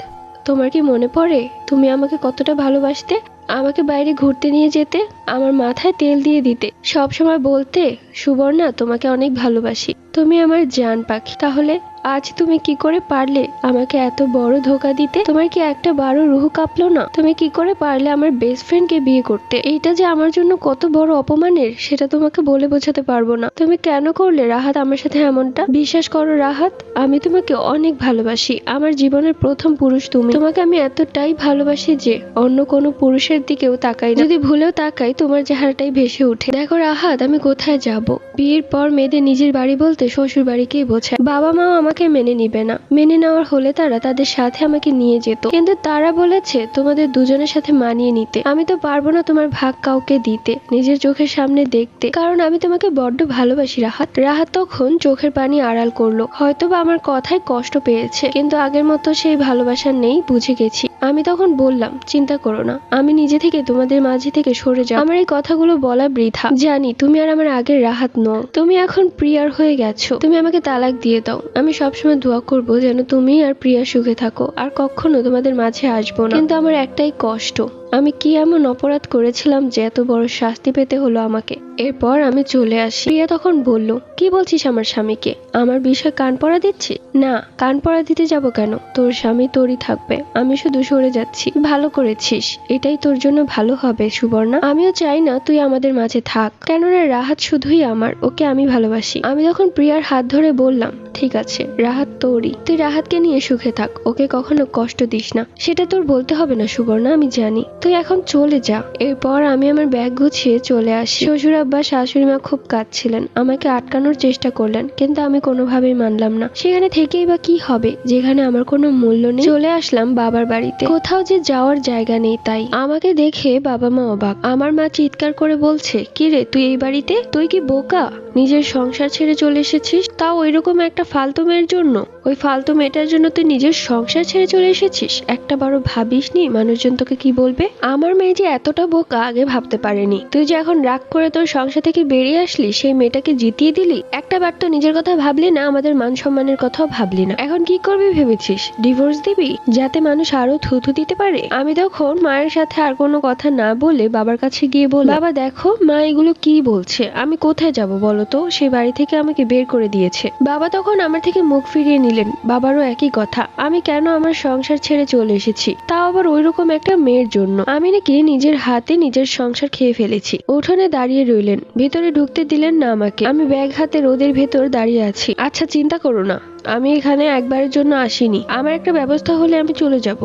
তোমার কি মনে পড়ে তুমি আমাকে কতটা ভালোবাসতে? আমাকে বাইরে ঘুরতে নিয়ে যেতে, আমার মাথায় তেল দিয়ে দিতে, সব সময় বলতে সুবর্ণা তোমাকে অনেক ভালোবাসি, তুমি আমার জান পাখি। তাহলে আজ তুমি কি করে পারলে আমাকে এত বড় ধোকা দিতে? তোমার কি একটা বারো রুহু কাঁপলো না? তুমি কি করে পারলে আমার বেস্ট ফ্রেন্ডকে বিয়ে করতে? এইটা যে আমার জন্য কত বড় অপমানের সেটা তোমাকে বলে বোঝাতে পারবো না। তুমি কেন করলে রাহাত আমার সাথে এমনটা? বিশ্বাস করো রাহাত, আমি তোমাকে অনেক ভালোবাসি। আমার জীবনের প্রথম পুরুষ তুমি। তোমাকে আমি এতটাই ভালোবাসি যে অন্য কোনো পুরুষের দিকেও তাকাই না। যদি ভুলেও তাকাই তোমার চেহারাটাই ভেসে ওঠে। দেখো রাহাত, আমি কোথায় যাব? বিয়ের পর মেয়েদের নিজের বাড়ি বলতে শ্বশুর বাড়িকেই বোঝায়। বাবা মাও আমাকে মেনে নিবে না। মেনে নেওয়ার হলে তারা তাদের সাথে আমাকে নিয়ে যেত, কিন্তু তারা বলেছে তোমাদের দুজনের সাথে মানিয়ে নিতে। আমি তো পারবো না তোমার ভাগ কাউকে দিতে, নিজের চোখের সামনে দেখতে, কারণ আমি তোমাকে বড্ড ভালোবাসি রাহাত। রাহাত তখন চোখের পানি আড়াল করলো। হয়তোবা আমার কথায় কষ্ট পেয়েছে, কিন্তু আগের মতো সেই ভালোবাসা নেই, বুঝে গেছি। আমি তখন বললাম, চিন্তা করো না, আমি নিজে থেকে তোমাদের মাঝে থেকে সরে যাব। আমার এই কথাগুলো বলা বৃথা। জানি তুমি আর আমার আগের রাহাত নও, তুমি এখন প্রিয়ার হয়ে গেছো। তুমি আমাকে তালাক দিয়ে দাও। আমি সবসময় দোয়া করবো যেন তুমি আর প্রিয়া সুখে থাকো, আর কখনো তোমাদের মাঝে আসবো না। কিন্তু আমার একটাই কষ্ট, আমি কি এমন অপরাধ করেছিলাম যে এত বড় শাস্তি পেতে হলো আমাকে? এরপর আমি চলে আসি। প্রিয়া তখন বলল, কি বলছিস আমার স্বামীকে? আমার বিষয় কান পড়া দিচ্ছি? না, কান পড়া দিতে যাব কেন? তোর স্বামী তোরই থাকবে, আমি শুধু সরে যাচ্ছি। ভালো করেছিস, এটাই তোর জন্য ভালো হবে সুবর্ণা। আমিও চাই না তুই আমাদের মাঝে থাক, কেননা রাহাত শুধুই আমার, ওকে আমি ভালোবাসি। আমি তখন প্রিয়ার হাত ধরে বললাম, ঠিক আছে, রাহাত তোরই, তুই রাহাতকে নিয়ে সুখে থাক, ওকে কখনো কষ্ট দিস না। সেটা তোর বলতে হবে না সুবর্ণা, আমি জানি। তুই এখন চলে যা। এরপর আমি আমার ব্যাগ গুছিয়ে চলে আসি। শ্বশুর আব্বা শাশুড়ি মা খুব কাঁদছিলেন, আমাকে আটকানোর চেষ্টা করলেন, কিন্তু আমি কোনোভাবেই মানলাম না। সেখানে থেকেই বা কি হবে যেখানে আমার কোনো মূল্য নেই? চলে আসলাম বাবার বাড়িতে। কোথাও যে যাওয়ার জায়গা নেই, তাই আমাকে দেখে বাবা মা অবাক। আমার মা চিৎকার করে বলছে, কি রে তুই এই বাড়িতে? তুই কি বোকা? নিজের সংসার ছেড়ে চলে এসেছিস, তাও ওইরকম একটা ফালতু মেয়ের জন্য? ওই ফালতু মেয়েটার জন্য তুই নিজের সংসার ছেড়ে চলে এসেছিস? একটা বারো ভাবিসনি মানুষজন তোকে কি বলবে? আমার মেয়ে যে এতটা বোকা আগে ভাবতে পারেনি। তুই যে এখন রাগ করে তোর সংসার থেকে বেরিয়ে আসলি, সেই মেয়েটাকে জিতিয়ে দিলি। একটা বার তো নিজের কথা ভাবলি না, আমাদের মান সম্মানের কথাও ভাবলি না। এখন কি করবি ভেবেছিস? ডিভোর্স দিবি যাতে মানুষ আরো থুথু দিতে পারে? আমি তখন মায়ের সাথে আর কোনো কথা না বলে বাবার কাছে গিয়ে বল, বাবা দেখো মা এগুলো কি বলছে, আমি কোথায় যাব বলো তো? সেই বাড়ি থেকে আমাকে বের করে দিয়েছে। বাবা তখন আমার থেকে মুখ ফিরিয়ে নিলেন। বাবারও একই কথা, আমি কেন আমার সংসার ছেড়ে চলে এসেছি, তাও আবার ওইরকম একটা মেয়ের জন্য। আমি নাকি নিজের হাতে নিজের সংসার খেয়ে ফেলেছি। উঠোনে দাঁড়িয়ে রইলেন, ভেতরে ঢুকতে দিলেন না আমাকে। আমি ব্যাগ হাতে রোদের ভেতর দাঁড়িয়ে আছি। আচ্ছা চিন্তা করো না, আমি এখানে একবারের জন্য আসিনি। আমার একটা ব্যবস্থা হলে আমি চলে যাব।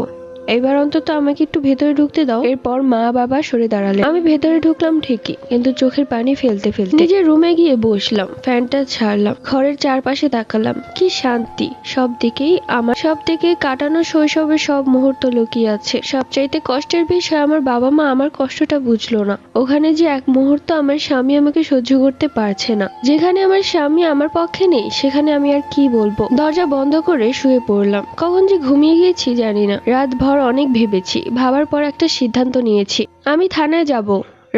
এবার অন্তত আমাকে একটু ভেতরে ঢুকতে দাও। এরপর মা বাবা সরে দাঁড়ালেন। আমি ভেতরে ঢুকলাম ঠিকই, কিন্তু চোখের পানি ফেলতে ফেলতে নিজের রুমে গিয়ে বসলাম, ফ্যানটা ছাড়লাম, ঘরের চারপাশে তাকালাম। কি শান্তি! সব দিকে কাটানো শৈশবের সব মুহূর্ত লুকিয়ে আছে। সবচাইতে কষ্টের বিষয়, আমার বাবা মা আমার কষ্টটা বুঝলো না। ওখানে যে এক মুহূর্ত আমার স্বামী আমাকে সহ্য করতে পারছে না। যেখানে আমার স্বামী আমার পক্ষে নেই, সেখানে আমি আর কি বলবো? দরজা বন্ধ করে শুয়ে পড়লাম। কখন যে ঘুমিয়ে গিয়েছি জানি না। রাত ভর অনেক ভেবেছি, ভাবার পর একটা সিদ্ধান্ত নিয়েছি। আমি থানায় যাব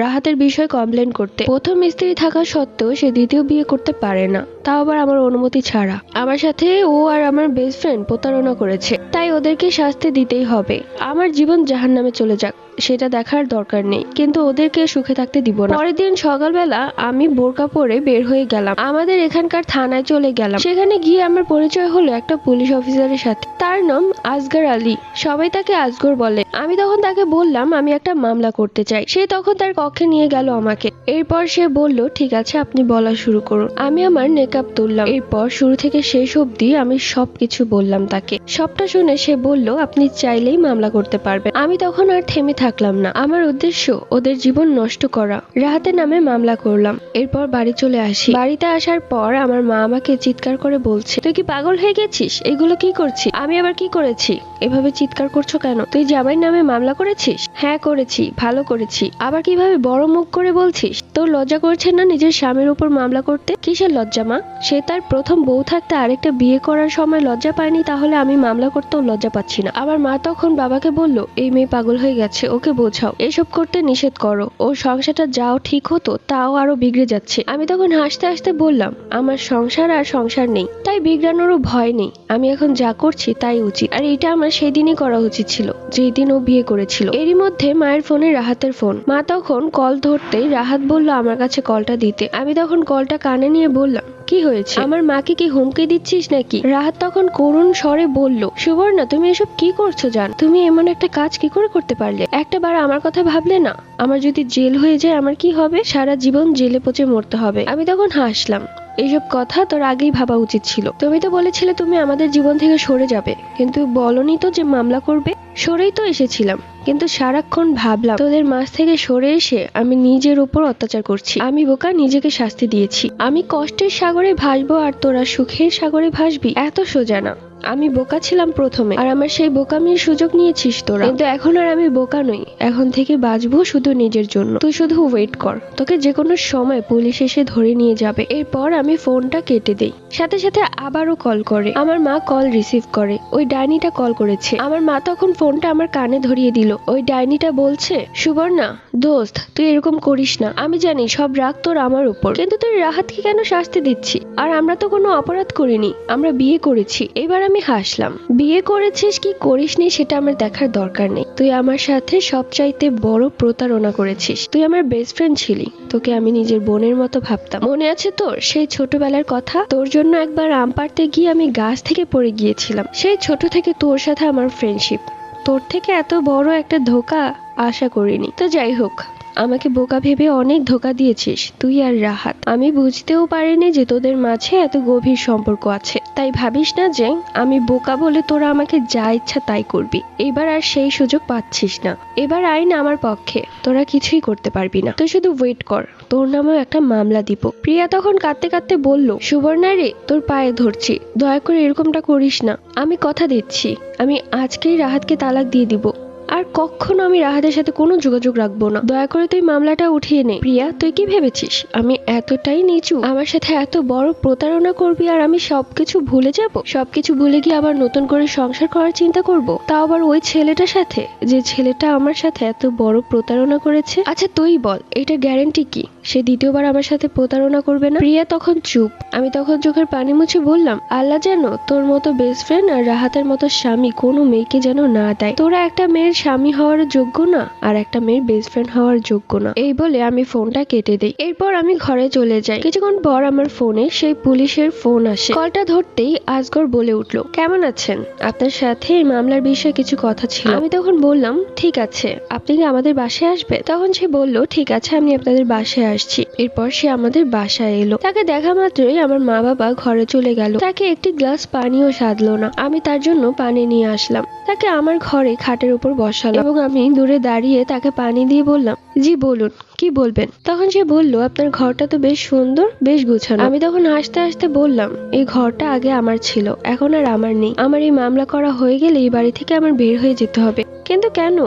রাহাতের বিষয়ে কমপ্লেন করতে। প্রথম স্ত্রী থাকা সত্ত্বেও সে দ্বিতীয় বিয়ে করতে পারে না, তাও আবার আমার অনুমতি ছাড়া। আমার সাথে ও আর আমার বেস্ট ফ্রেন্ড প্রতারণা করেছে, তাই ওদেরকে শাস্তি দিতেই হবে। আমার জীবন জাহান্নামে চলে যাক, সেটা দেখার দরকার নেই, কিন্তু ওদেরকে সুখে থাকতে দিব না। পরের দিন সকালবেলা আমি বোরকা পরে বের হয়ে গেলাম। আমাদের এখানকার থানায় চলে গেলাম। সেখানে গিয়ে আমার পরিচয় হলো একটা পুলিশ অফিসারের সাথে। তার নাম আসগর আলী, সবাই তাকে আসগর বলে। আমি তখন তাকে বললাম আমি একটা মামলা করতে চাই। সে তখন তার কক্ষে নিয়ে গেল আমাকে। এরপর সে বলল, ঠিক আছে আপনি বলা শুরু করুন। আমি আমার নেকআপ তুললাম। এরপর শুরু থেকে শেষ অবধি আমি সবকিছু বললাম তাকে। সবটা শুনে সে বলল, আপনি চাইলেই মামলা করতে পারবেন। আমি তখন আর থেমে থাকলাম না। আমার উদ্দেশ্য ওদের জীবন নষ্ট করা। রাহাতের নামে মামলা করলাম। এরপর বাড়ি চলে আসি। বাড়িতে আসার পর আমার মা আমাকে চিৎকার করে বলছে, তুই কি পাগল হয়ে গেছিস? এগুলো কি করছিস? আমি আবার কি করেছি? এভাবে চিৎকার করছো কেন? তুই জামাইয়ের নামে মামলা করেছিস? হ্যাঁ করেছি, ভালো করেছি। আবার কিভাবে বড় মুখ করে বলছিস? তোর লজ্জা করছে না নিজের স্বামীর উপর মামলা করতে? কিসের লজ্জা মা? সে তার প্রথম বউ থাকতে আরেকটা বিয়ে করার সময় লজ্জা পায়নি, তাহলে আমি মামলা করতেও লজ্জা পাচ্ছি না। আমার মা তখন বাবাকে বলল, এই মেয়ে পাগল হয়ে গেছে, ওকে বোঝাও, এসব করতে নিষেধ করো, ওর সংসারটা যাও ঠিক হতো তাও আরো বিগড়ে যাচ্ছে। আমি তখন হাসতে হাসতে বললাম, আমার সংসার আর সংসার নেই, তাই বিগড়ানোরও ভয় নেই। আমি এখন যা করছি তাই উচিত, আর এটা আমার সেদিনই করা উচিত ছিল যেই দিন ও বিয়ে করেছিল। এরই মধ্যে মায়ের ফোনে রাহাতের ফোন। মা তখন কল ধরতেই রাহাত বলল আমার কাছে কলটা দিতে। আমি তখন কলটা কানে নিয়ে বললাম, কি হয়েছে? আমার মাকে কি হুমকি দিচ্ছিস নাকি? রাহাত তখন করুণ স্বরে বলল, সুবর্ণা তুমি এসব কি করছো জান? তুমি এমন একটা কাজ কি করে করতে পারলে? একটা বার আমার কথা ভাবলে না? আমার যদি জেল হয়ে যায় আমার কি হবে? সারা জীবন জেলে পচে মরতে হবে। আমি তখন হাসলাম, এইসব কথা তোর আগেই ভাবা উচিত ছিল। তুমি তো বলেছিলে তুমি আমাদের জীবন থেকে সরে যাবে, কিন্তু বলনি তো যে মামলা করবে। সরেই তো এসেছিলাম, কিন্তু সারাক্ষণ ভাবলাম তোদের মাঝ থেকে সরে এসে আমি নিজের উপর অত্যাচার করছি। আমি বোকা, নিজেকে শাস্তি দিয়েছি। আমি কষ্টের সাগরে ভাসবো আর তোরা সুখের সাগরে ভাসবি, এত সোজা না। আমি বোকা ছিলাম প্রথমে, আর আমার সেই বোকামির সুযোগ নিয়েছিস তোরা, কিন্তু এখন আর আমি বোকা নই। এখন থেকে বাঁচবো শুধু নিজের জন্য। তুই শুধু ওয়েট কর, তোকে যে কোনো সময় পুলিশ এসে ধরে নিয়ে যাবে। এরপর আমি ফোনটা কেটে দেই। সাথে সাথে আবারও কল করে। আমার মা কল রিসিভ করে। ওই ডাইনিটা কল করেছে। আমার মা তখন ফোনটা আমার কানে ধরিয়ে দিল। ওই ডাইনিটা বলছে, সুবর্ণা দোস্ত তুই এরকম করিস না, আমি জানি সব রাগ তোর আমার উপর, কিন্তু তুই রাহাতকে কেন শাস্তি দিচ্ছি? আর আমরা তো কোনো অপরাধ করিনি, আমরা বিয়ে করেছি। এবার আমি হাসলাম। বিয়ে করেছিস কি করিসনি সেটা আমার দেখার দরকার নেই। তুই আমার সাথে সবচাইতে বড় প্রতারণা করেছিস। তুই আমার বেস্ট ফ্রেন্ড ছিলি, তোকে আমি নিজের বোনের মতো ভাবতাম। মনে আছে তোর সেই ছোটবেলার কথা? তোর জন্য একবার আম পাড়তে গিয়ে আমি গাছ থেকে পড়ে গিয়েছিলাম। সেই ছোট থেকে তোর সাথে আমার ফ্রেন্ডশিপ। তোর থেকে এত বড় একটা ধোঁকা আশা করিনি। তো যাই হোক, আমাকে বোকা ভেবে অনেক ধোঁকা দিয়েছিস তুই আর রাহাত। আমি বুঝতেও পারিনি যে তোদের মাঝে এত গভীর সম্পর্ক আছে। তাই ভাবিস না যে আমি বোকা বলে তোরা আমাকে যা ইচ্ছা তাই করবি। এবার আর সেই সুযোগ পাচ্ছিস না। এবার আইন আমার পক্ষে, তোরা কিছুই করতে পারবি না। তুই শুধু ওয়েট কর, তোর নামেও একটা মামলা দিব। প্রিয়া তখন কাঁদতে কাঁদতে বলল, সুবর্ণা রে তোর পায়ে ধরছি, দয়া করে এরকমটা করিস না। আমি কথা দিচ্ছি আমি আজকেই রাহাতকে তালাক দিয়ে দিব, আর কখনো আমি রাহাতের সাথে কোনো যোগাযোগ রাখবো না। দয়া করে তুই মামলাটা উঠিয়ে নে। প্রিয়া তুই কি ভেবেছিস আমি এতটাই নিচু? আমার সাথে এত বড় প্রতারণা করবি আর আমি সবকিছু ভুলে যাব? সবকিছু ভুলে গিয়ে আবার নতুন করে সংসার করার চিন্তা করব, তাও আবার ওই ছেলেটার সাথে, যে ছেলেটা আমার সাথে এত বড় প্রতারণা করেছে। আচ্ছা তুই বল, এটা গ্যারান্টি কি সে দ্বিতীয়বার আমার সাথে প্রতারণা করবে না? প্রিয়া তখন চুপ। আমি তখন চোখের পানি মুছে বললাম, আল্লাহ যেন তোর মতো বেস্ট ফ্রেন্ড আর রাহাতের মতো স্বামী কোনো মেয়েকে যেন না দেয়। তোরা একটা মেয়ের স্বামী হওয়ার যোগ্য না, আর একটা মেয়ের বেস্ট ফ্রেন্ড হওয়ার যোগ্য না। এই বলে আমি ফোনটা কেটে দিই। এরপর আমি ঘরে চলে যাই। কিছুক্ষণ পর আমার ফোনে সেই পুলিশের ফোন আসে। কলটা ধরতেই আজগর বলে উঠলো, কেমন আছেন? আপনার সাথে এই মামলার বিষয়ে কিছু কথা ছিল। আমি তখন বললাম, ঠিক আছে, আপনি কি আমাদের বাসায় আসবেন? তখন সে বলল, ঠিক আছে আমি আপনাদের বাসায় আসছি। এরপর সে আমাদের বাসায় এলো। তাকে দেখা মাত্রই আমার মা বাবা ঘরে চলে গেল। তাকে একটি গ্লাস পানিও সাধলো না। আমি তার জন্য পানি নিয়ে আসলাম। তাকে আমার ঘরে খাটের উপর বসালাম এবং আমি দূরে দাঁড়িয়ে তাকে পানি দিয়ে বললাম, জি বলুন কি বলবেন? তখন সে বলল, আপনার ঘরটা তো বেশ সুন্দর, বেশ গুছানো। আমি তখন হাসতে হাসতে বললাম, এই ঘরটা আগে আমার ছিল, এখন আর আমার নেই। আমার এই মামলা করা হয়ে গেলে এই বাড়ি থেকে আমার বের হয়ে যেতে হবে। কিন্তু কেন?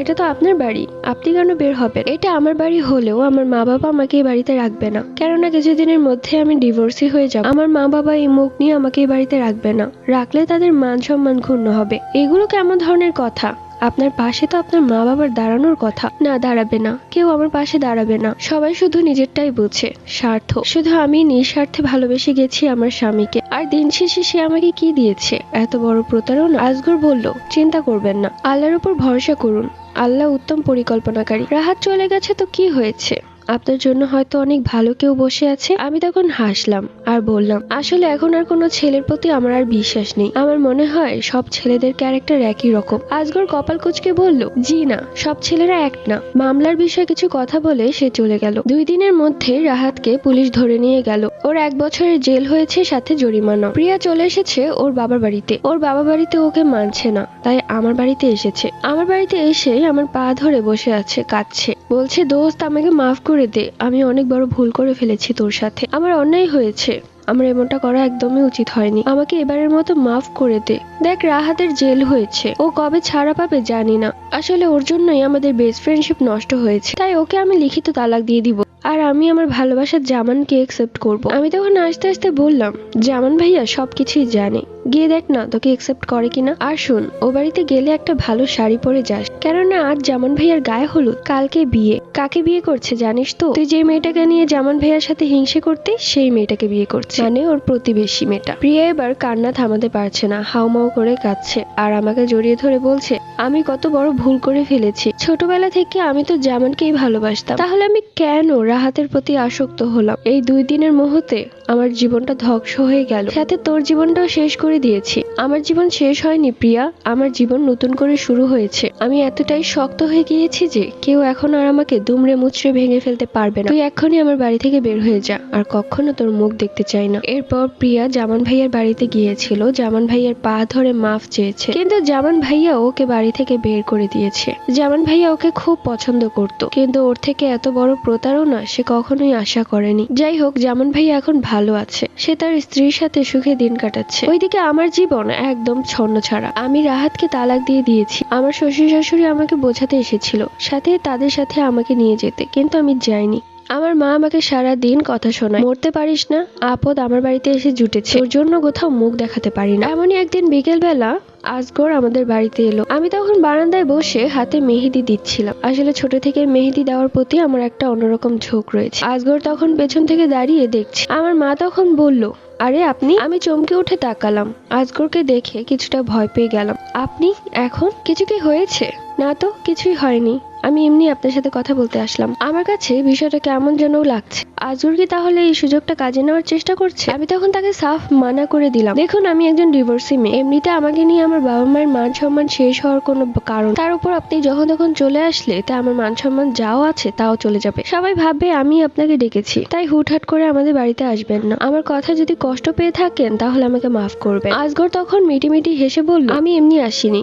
এটা তো আপনার বাড়ি, আপনি কেন বের হবেন? এটা আমার বাড়ি হলেও আমার মা বাবা আমাকে এই বাড়িতে রাখবে না, কেননা কিছুদিনের মধ্যে আমি ডিভোর্সি হয়ে যাব। আমার মা বাবা এই মুখ নিয়ে আমাকে এই বাড়িতে রাখবে না, রাখলে তাদের মান সম্মান ক্ষুণ্ণ হবে। এগুলো কেমন ধরনের কথা? আপনার পাশে তো আপনার মা বাবার দাঁড়ানোর কথা। না, দাঁড়াবে না, কেউ আমার পাশে দাঁড়াবে না। সবাই শুধু নিজেরটাই বোঝে, স্বার্থ। শুধু আমি নিঃস্বার্থে ভালোবেসে গেছি আমার স্বামীকে, আর দিন শেষে সে আমাকে কি দিয়েছে? এত বড় প্রতারণা। আজগর বলল, চিন্তা করবেন না, আল্লাহর উপর ভরসা করুন, আল্লাহ উত্তম পরিকল্পনাকারী। রাহাত চলে গেছে তো কি হয়েছে? আপনার জন্য হয়তো অনেক ভালো কেউ বসে আছে। আমি তখন হাসলাম আর বললাম, আসলে এখন আর কোনো ছেলের প্রতি আমার আর বিশ্বাস নেই। আমার মনে হয় সব ছেলেদের ক্যারেক্টার একই রকম। আজগর কপাল কুঁচকে বলল, জি না, সব ছেলেরা এক না। মামলার বিষয়ে কিছু কথা বলে সে চলে গেল। 2 দিনের মধ্যে রাহাতকে পুলিশ ধরে নিয়ে গেল। ওর 1 বছরের জেল হয়েছে, সাথে জরিমানা। প্রিয়া চলে এসেছে ওর বাবার বাড়িতে। ওর বাবা বাড়িতে ওকে মানছে না, তাই আমার বাড়িতে এসেছে। আমার বাড়িতে এসে আমার পা ধরে বসে আছে, কাঁদছে, বলছে, দোস্ত আমাকে মাফ করে দে, আমি অনেক বড় ভুল করে ফেলেছি তোর সাথে, আমার অন্যায় হয়েছে, আমার এমনটা করা একদমই উচিত হয়নি, আমাকে এবারের মতো মাফ করে দে। দেখ রাহাতের জেল হয়েছে, ও কবে ছাড়া পাবে জানি না, আসলে ওর জন্যই আমাদের বেস্ট ফ্রেন্ডশিপ নষ্ট হয়েছে, তাই ওকে আমি লিখিত তালাক দিয়ে দিব। আর আমি আমার ভালোবাসার জামানকে একসেপ্ট করব। আমি তখন আস্তে আস্তে বললাম, জামান ভাইয়া সবকিছুই জানে, গিয়ে দেখ না তোকে একসেপ্ট করে কিনা। আর শুন, ও বাড়িতে গেলে একটা ভালো শাড়ি পরে যাস, কেননা আজ জামান ভাইয়ার গায়ে হলুদ, কালকে বিয়ে। কাকে বিয়ে করছে জানিস তো? তুই যে মেয়েটাকে নিয়ে জামান ভাইয়ার সাথে হিংসে করতে, সেই মেয়েটাকে বিয়ে করছে, মানে ওর প্রতিবেশী মেয়েটা। প্রিয়া এবার কান্না থামাতে পারছে না, হাউমাউ করে কাঁদছে আর আমাকে জড়িয়ে ধরে বলছে, আমি কত বড় ভুল করে ফেলেছি। ছোটবেলা থেকে আমি তো জামানকেই ভালোবাসতাম, তাহলে আমি কেন রাহাতের প্রতি আসক্ত হলাম? এই 2 দিনের মুহূর্তে আমার জীবনটা ধ্বংস হয়ে গেল, সাথে তোর জীবনটাও শেষ করে দিয়েছি। আমার জীবন শেষ হয়নি প্রিয়া, আমার জীবন নতুন করে শুরু হয়েছে। আমি এতটাই শক্ত হয়ে গিয়েছি যে কেউ এখন আর আমাকে দুমড়ে মুচড়ে ভেঙে ফেলতে পারবে না। তুই এক্ষুনি আমার বাড়ি থেকে বের হয়ে যা, আর কখনো তোর মুখ দেখতে চাই না। এরপর প্রিয়া জামান ভাইয়ার বাড়িতে গিয়েছিল, জামান ভাইয়ার পা ধরে মাফ চেয়েছে, কিন্তু জামান ভাইয়া ওকে বাড়ি থেকে বের করে দিয়েছে। জামান ভাইয়া ওকে খুব পছন্দ করত, কিন্তু ওর থেকে এত বড় প্রতারণা সে কখনোই আশা করেনি। যাই হোক, জামান ভাইয়া এখন ভালো আছে, সে তার স্ত্রীর সাথে সুখে দিন কাটাচ্ছে। ওইদিকে আমার জীবন একদম ছন্নছাড়া। আমি রাহাতকে তালাক দিয়ে দিয়েছি। আমার শ্বশুর শাশুড়ি আমাকে বোঝাতে এসেছিল সাথে তাদের সাথে আমাকে নিয়ে যেতে, কিন্তু আমি যাইনি। আমার মা আমাকে সারা দিন কথা শোনায়, মরতে পারিস না, আপদ আমার বাড়িতে এসে জুটেছে, ওর জন্য কোথাও মুখ দেখাতে পারি না। এমনই একদিন বিকেল বেলা আজগর আমাদের বাড়িতে এলো। আমি তখন বারান্দায় বসে হাতে মেহেদি দিচ্ছিলাম। আসলে ছোট থেকে মেহেদি দেওয়ার প্রতি আমার একটা অন্যরকম ঝোঁক রয়েছে। আজগর তখন পেছন থেকে দাঁড়িয়ে দেখছে। আমার মা তখন বলল, আরে আপনি? আমি চমকে উঠে তাকালাম। আজগরকে দেখে কিছুটা ভয় পেয়ে গেলাম। আপনি এখন? কিছু কি হয়েছে? না তো, কিছুই হয়নি, আমি এমনি আপনার সাথে কথা বলতে আসলাম। আমার কাছে বিষয়টা কেমন যেন লাগছে। আজগর কি তাহলে এই সুযোগটা কাজে নেওয়ার চেষ্টা করছে? আমি তখন তাকে সাফ মানা করে দিলাম, দেখুন আমি একজন ডিভোর্সি মেয়ে, এমনিতে আমাকে নিয়ে আমার বাবা মায়ের মান সম্মান শেষ হওয়ার কোনো কারণ, তার উপর আপনি যখন তখন চলে আসলে তা আমার মান সম্মান যাও আছে তাও চলে যাবে। সবাই ভাববে আমি আপনাকে ডেকেছি, তাই হুটহাট করে আমাদের বাড়িতে আসবেন না। আমার কথা যদি কষ্ট পেয়ে থাকেন তাহলে আমাকে মাফ করবেন। আজগর তখন মিটিমিটি হেসে বলল, আমি এমনি আসিনি,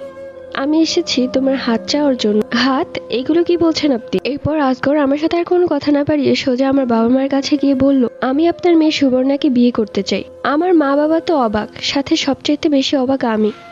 আমি এসেছি তোমার হাত চাওয়ার জন্য। হাত? এগুলো কি বলছেন আপনি? এরপর আজগর আমার সাথে আর কোনো কথা না পারিয়ে সোজা আমার বাবা মায়ের কাছে গিয়ে বলল, আমি আপনার মেয়ে সুবর্ণাকে বিয়ে করতে চাই। আমার মা বাবা তো অবাক, সাথে সবচেয়ে বেশি অবাক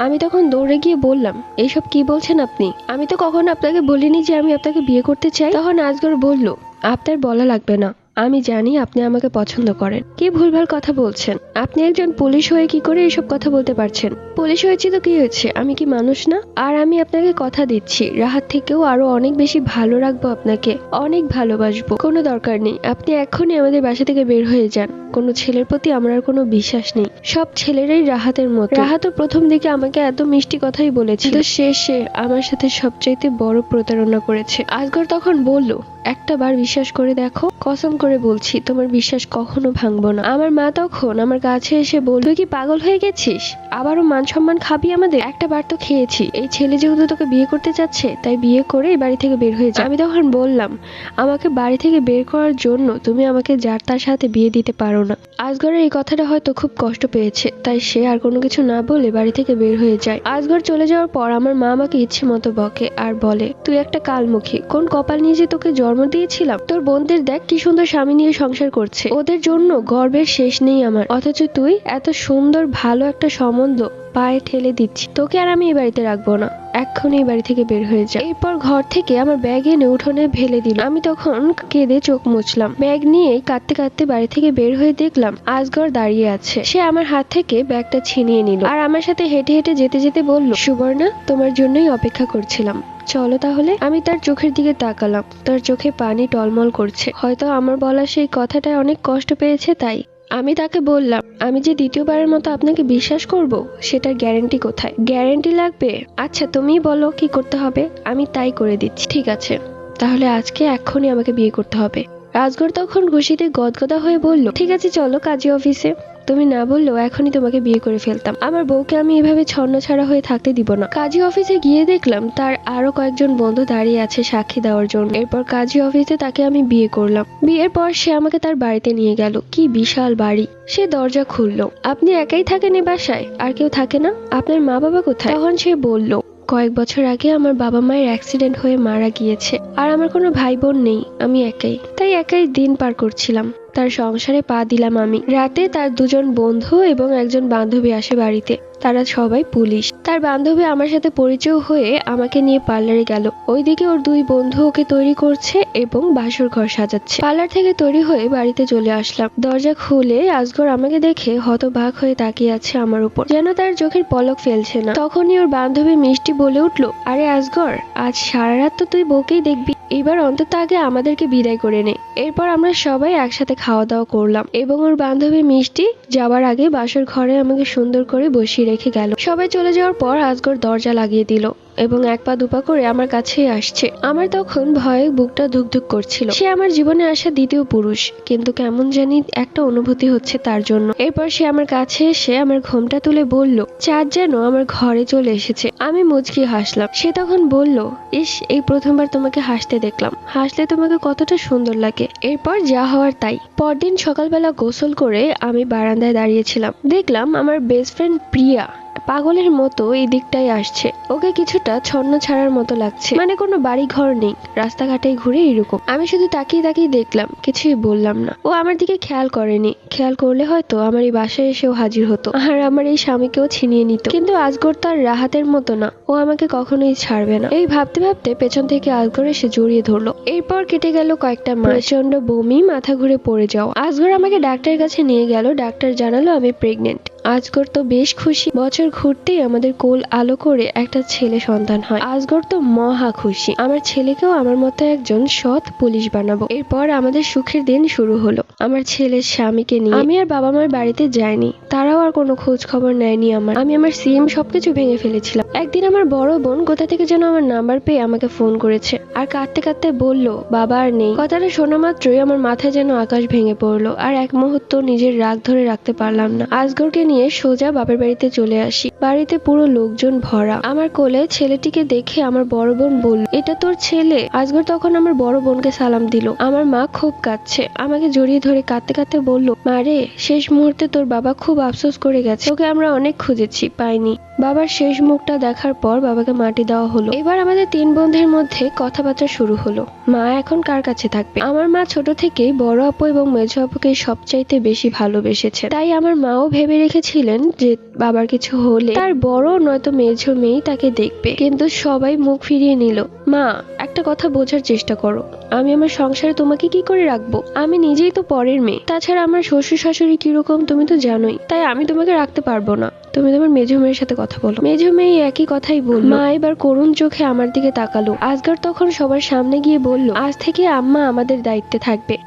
আমি তখন দৌড়ে গিয়ে বললাম, এইসব কি বলছেন আপনি? আমি তো কখনো আপনাকে বলিনি যে আমি আপনাকে বিয়ে করতে চাই। তখন আজগর বলল, আপনার বলা লাগবে না, আমি জানি আপনি আমাকে পছন্দ করেন। কি ভুলভাল কথা বলছেন? আপনি একজন পুলিশ হয়ে কি করে এসব কথা বলতে পারছেন? পুলিশ হয়েছি তো কি হয়েছে, আমি কি মানুষ না? আর আমি আপনাকে কথা দিচ্ছি, রাহাত থেকেও আরো অনেক বেশি ভালো রাখবো আপনাকে, অনেক ভালোবাসবো। কোনো দরকার নেই, আপনি এক্ষুনি আমাদের বাসা থেকে বের হয়ে যান। কোনো ছেলের প্রতি আমার আর কোনো বিশ্বাস নেই, সব ছেলেরাই রাহাতের মতো। রাহাতও প্রথম দিকে আমাকে এত মিষ্টি কথাই বলেছিল, শেষে আমার সাথে সবচাইতে বড় প্রতারণা করেছে। আজগর তখন বলল, একটা বার বিশ্বাস করে দেখো, কসম করে বলছি তোমার বিশ্বাস কখনো ভাঙবো না। আমার মা তখন আমার কাছে এসে বলল, তুই কি পাগল হয়ে গেছিস? আবারও মান সম্মান খাবি আমাদের? একটা বার তো খেয়েছি, এই ছেলে যেহেতু তোকে বিয়ে করতে চাচ্ছে তাই বিয়ে করে এই বাড়ি থেকে বের হয়ে যা। আমি তখন বললাম, আমাকে বাড়ি থেকে বের করার জন্য তুমি আমাকে যার তার সাথে বিয়ে দিতে পারো না। আজগরের এই কথাটা হয়তো খুব কষ্ট পেয়েছে, তাই সে আর কোনো কিছু না বলে বাড়ি থেকে বের হয়ে যায়। আজগর চলে যাওয়ার পর আমার মা আমাকে ইচ্ছে মতো বকে আর বলে, তুই একটা কালমুখী, কোন কপাল নিয়ে যে তোকে জন্ম দিয়েছিলাম। তোর বোনদের দেখ কি সুন্দর স্বামী নিয়ে সংসার করছে, ওদের জন্য গর্বের শেষ নেই আমার, অথচ তুই এত সুন্দর ভালো একটা সম্বন্ধ পায়ে ঠেলে দিচ্ছি। তোকে আর আমি এই বাড়িতে রাখবো না, এক্ষুনি এই বাড়ি থেকে বের হয়ে যায়। এরপর ঘর থেকে আমার ব্যাগ এনে উঠোনে ফেলে দিল। আমি তখন কেঁদে চোখ মুছলাম। ব্যাগ নিয়ে কাঁদতে কাঁদতে বাড়ি থেকে বের হয়ে দেখলাম আজগর দাঁড়িয়ে আছে। সে আমার হাত থেকে ব্যাগটা ছিনিয়ে নিল আর আমার সাথে হেঁটে হেঁটে যেতে যেতে বলল, সুবর্ণা, তোমার জন্যই অপেক্ষা করছিলাম, চলো তাহলে। আমি তার চোখের দিকে তাকালাম, তার চোখে পানি টলমল করছে। হয়তো আমার বলা সেই কথাটায় অনেক কষ্ট পেয়েছে তাই। আমি তাকে বললাম, আমি যে দ্বিতীয়বারের মতো আপনাকে বিশ্বাস করব সেটার গ্যারান্টি কোথায়? গ্যারান্টি লাগবে? আচ্ছা তুমিই বলো কি করতে হবে, আমি তাই করে দিচ্ছি। ঠিক আছে, তাহলে আজকে এক্ষুনি আমাকে বিয়ে করতে হবে। রাজগড় তখন খুশিতে গদগদা হয়ে বলল, ঠিক আছে চলো কাজী অফিসে। তুমি না বললেও এখনই তোমাকে বিয়ে করে ফেলতাম। আমার বউকে আমি এভাবে ছন্নছাড়া হয়ে থাকতে দিব না। কাজী অফিসে গিয়ে দেখলাম তার আরো কয়েকজন বন্ধু দাঁড়িয়ে আছে সাক্ষী দেওয়ার জন্য। এরপর কাজী অফিসে তাকে আমি বিয়ে করলাম। বিয়ের পর সে আমাকে তার বাড়িতে নিয়ে গেল। কি বিশাল বাড়ি! সে দরজা খুললো, আপনি একাই থাকেন এ বাসায়? আর কেউ থাকে না? আপনার মা বাবা কোথায়? তখন সে বলল, কয়েক বছর আগে আমার বাবা মায়ের অ্যাক্সিডেন্ট হয়ে মারা গিয়েছে, আর আমার কোনো ভাই বোন নেই, আমি একাই, তাই একাই দিন পার করছিলাম। তার সংসারে পা দিলাম আমি। রাতে তার দুজন বন্ধু এবং একজন বান্ধবী আসে বাড়িতে, তারা সবাই পুলিশ। তার তার বান্ধবী আমার সাথে পরিচয় হয়ে আমাকে নিয়ে পার্লারে গেল। ওইদিকে ওর দুই বন্ধু ওকে তৈরি করছে এবং বাসর ঘর সাজাচ্ছে। পার্লার থেকে তৈরি হয়ে বাড়িতে চলে আসলাম। দরজা খুলে আজগর আমাকে দেখে হতবাক হয়ে তাকিয়ে আছে আমার উপর, যেন তার চোখের পলক ফেলছে না। তখনই ওর বান্ধবী মিষ্টি বলে উঠলো, আরে আজগর, আজ সারা রাত তো তুই বউকেই দেখবি, এবার অন্তত আগে আমাদেরকে বিদায় করে নে। এরপর আমরা সবাই একসাথে খাওয়া দাওয়া করলাম এবং ওর বান্ধবী মিষ্টি যাওয়ার আগে বাসর ঘরে আমাকে সুন্দর করে বসিয়ে রেখে গেল। সবাই চলে যাওয়ার পর আজগর দরজা লাগিয়ে দিল এবং এক পা দুপা করে আমার কাছেই আসছে। আমার তখন ভয়ে বুকটা ধুকধুক করছিল। সে আমার জীবনে আসা দ্বিতীয় পুরুষ, কিন্তু কেমন জানি একটা অনুভূতি হচ্ছে তার জন্য। এরপর সে আমার কাছে এসে আমার ঘোমটা তুলে বলল, চাঁদ যেন আমার ঘরে চলে এসেছে। আমি মুচকি হাসলাম। সে তখন বলল, ইস, এই প্রথমবার তোমাকে হাসতে দেখলাম, হাসলে তোমাকে কতটা সুন্দর লাগে। এরপর যা হওয়ার তাই। পরদিন সকালবেলা গোসল করে আমি বারান্দায় দাঁড়িয়েছিলাম। দেখলাম আমার বেস্ট ফ্রেন্ড প্রিয়া পাগলের মতো এই দিকটাই আসছে। ওকে কিছুটা ছন্ন ছাড়ার মতো লাগছে, মানে কোনো বাড়ি ঘর নেই, রাস্তাঘাটে ঘুরে এরকম। আমি শুধু তাকিয়ে তাকিয়ে দেখলাম, কিছুই বললাম না। ও আমার দিকে খেয়াল করেনি, খেয়াল করলে হয়তো আমার এই বাসায় এসেও হাজির হতো আর আমার এই স্বামীকেও ছিনিয়ে নিত। কিন্তু আজগর তার রাহাতের মতো না, ও আমাকে কখনোই ছাড়বে না। এই ভাবতে ভাবতে পেছন থেকে আজগর এসে জড়িয়ে ধরলো। এরপর কেটে গেল কয়েকটা মাস। প্রচন্ড বমি, মাথা ঘুরে পড়ে যাও। আজগর আমাকে ডাক্তারের কাছে নিয়ে গেল। ডাক্তার জানালো আমি প্রেগনেন্ট। আজগর তো বেশ খুশি। বছর ঘুরতেই আমাদের কোল আলো করে একটা ছেলে সন্তান হয়। আজগর তো মহা খুশি। আমার ছেলেকেও আমার মতো একজন সৎ পুলিশ বানাবো। এরপর আমাদের সুখের দিন শুরু হলো। আমার ছেলের স্বামীকে নিয়ে আমি আর বাবা মার বাড়িতে যাইনি, তারাও আর কোনো খোঁজ খবর নেয়নি আমার। আমি আমার সিম সবকিছু ভেঙে ফেলেছিলাম। একদিন আমার বড় বোন কোথা থেকে যেন আমার নাম্বার পেয়ে আমাকে ফোন করেছে আর কাঁদতে কাঁদতে বলল, বাবা আর নেই। কথাটা শোনা মাত্রই আমার মাথায় যেন আকাশ ভেঙে পড়লো আর এক মুহূর্ত নিজের রাগ ধরে রাখতে পারলাম না। আজগরকে নিয়ে সোজা বাপের বাড়িতে চলে আসি। বাড়িতে পুরো লোকজন ভরা। আমার কোলে ছেলেটিকে দেখে আমার বড় বোন বলল, এটা তোর ছেলে? আজগর তখন আমার বড় বোনকে সালাম দিল। আমার মা খুব কাঁদছে, আমাকে জড়িয়ে ধরে কাঁদতে কাঁদতে বলল, মা রে, শেষ মুহূর্তে তোর বাবা খুব আফসোস করে গেছে, ওকে আমরা অনেক খুঁজেছি, পাইনি। বাবার শেষ মুখটা দেখার পর বাবাকে মাটি দেওয়া হলো। এবার আমাদের তিন বোনদের মধ্যে কথাবার্তা শুরু হলো, মা এখন কার কাছে থাকবে। আমার মা ছোট থেকেই বড় আপু এবং মেঝো আপুকে সবচাইতে বেশি ভালোবেসেছে, তাই আমার মাও ভেবে রেখেছিলেন যে বাবার কিছু হলে তার বড় নয়তো মেঝো মেয়ে তাকে দেখবে। কিন্তু সবাই মুখ ফিরিয়ে নিল। মা, একটা কথা বোঝার চেষ্টা করো, আমি আমার সংসারে তোমাকে কি করে রাখবো? আমি নিজেই তো পরের মেয়ে। তাছাড়া আমার শ্বশুর শাশুড়ি কিরকম তুমি তো জানোই, তাই আমি তোমাকে রাখতে পারবো না। তুমি তোমার মেঝো মেয়ের সাথে কথা বলো। মেঝো মেয়ে একই কথাই বলল। মা এবার করুণ চোখে আমার দিকে তাকালো। আজগর তখন সবার সামনে গিয়ে বলল, আজ থেকে আম্মা আমাদের দায়িত্বে থাকবে।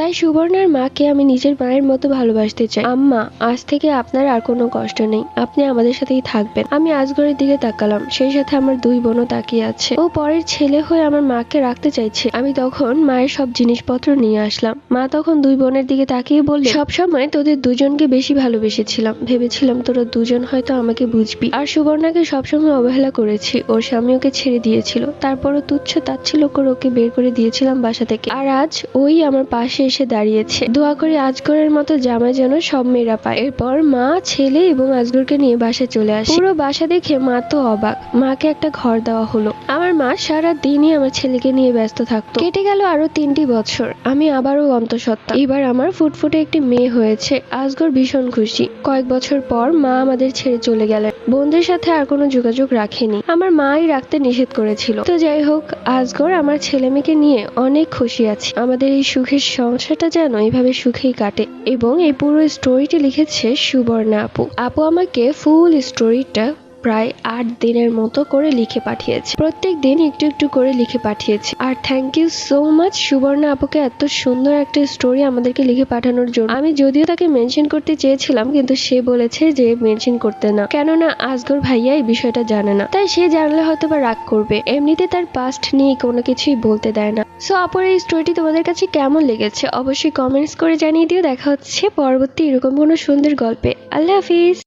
তাই সুবর্ণার মাকে আমি নিজের মায়ের মতো ভালোবাসতে চাই। আম্মা, আজ থেকে আপনার আর কোনো কষ্ট নেই, আপনি আমাদের সাথেই থাকবেন। আমি আজগরের দিকে তাকালাম, সেই সাথে আমার দুই বোনও তাকিয়ে আছে। ও পরের ছেলে হয়ে আমার মাকে রাখতে চাইছে। আমি তখন মায়ের সব জিনিসপত্র নিয়ে আসলাম। মা তখন দুই বোনের দিকে তাকিয়ে বললেন, সবসময় তোদের দুজনকে বেশি ভালোবেসেছিলাম, ভেবেছিলাম তোরা দুজন হয়তো আমাকে বুঝবি। আর সুবর্ণাকে সবসময় অবহেলা করেছি, ওর স্বামী ওকে ছেড়ে দিয়েছিল, তারপরও তুচ্ছ তাচ্ছিল্য করে ওকে বের করে দিয়েছিলাম বাসা থেকে। আর আজ ওই আমার পাশে এসে দাঁড়িয়েছে। দোয়া করি আজগরের মতো জামাই যেন সব মেয়েরা পায়। এরপর মা, ছেলে এবং আজগরকে নিয়ে বাসায় চলে আসে। পুরো বাসা দেখে মা তো অবাক। মাকে একটা ঘর দেওয়া হলো। আমার মা সারা দিনই আমার ছেলেকে নিয়ে ব্যস্ত থাকতো। কেটে গেল আরো 3টি বছর। আমি আবারও অন্তঃসত্ত্বা। এবার আমার ফুটফুটে একটি মেয়ে হয়েছে। আজগর ভীষণ খুশি। কয়েক বছর পর মা আমাদের ছেড়ে চলে গেলেন। বোনদের সাথে আর কোনো যোগাযোগ রাখেনি, আমার মাই রাখতে নিষেধ করেছিল। তো যাই হোক, আজগর আমার ছেলে মেয়েকে নিয়ে অনেক খুশি আছে। আমাদের এই সুখের সংসারটা যেন এইভাবে সুখেই কাটে। এবং এই পুরো স্টোরিটি লিখেছে সুবর্ণা আপু। আপু আমাকে ফুল স্টোরিটা প্রায় 8 দিনের মতো করে লিখে পাঠিয়েছে। প্রত্যেক দিন একটু একটু করে লিখে পাঠিয়েছে। আর thank you so much Suborna আপুকে এত সুন্দর একটা স্টোরি আমাদেরকে লিখে পাঠানোর জন্য। আমি যদিও তাকে মেনশন করতে চেয়েছিলাম, কিন্তু সে বলেছে যে মেনশন করতে না, কেননা আজগর ভাইয়া এই বিষয়টা জানে না, তাই সে জানলে হয়তো বা রাগ করবে। এমনিতে তার পাস্ট নিয়ে কোনো কিছুই বলতে দেয় না। সো আপুর এই স্টোরিটি তোমাদের কাছে কেমন লেগেছে অবশ্যই কমেন্টস করে জানিয়ে দিও। দেখা হচ্ছে পরবর্তী এরকম কোনো সুন্দর গল্পে। আল্লাহ হাফিজ।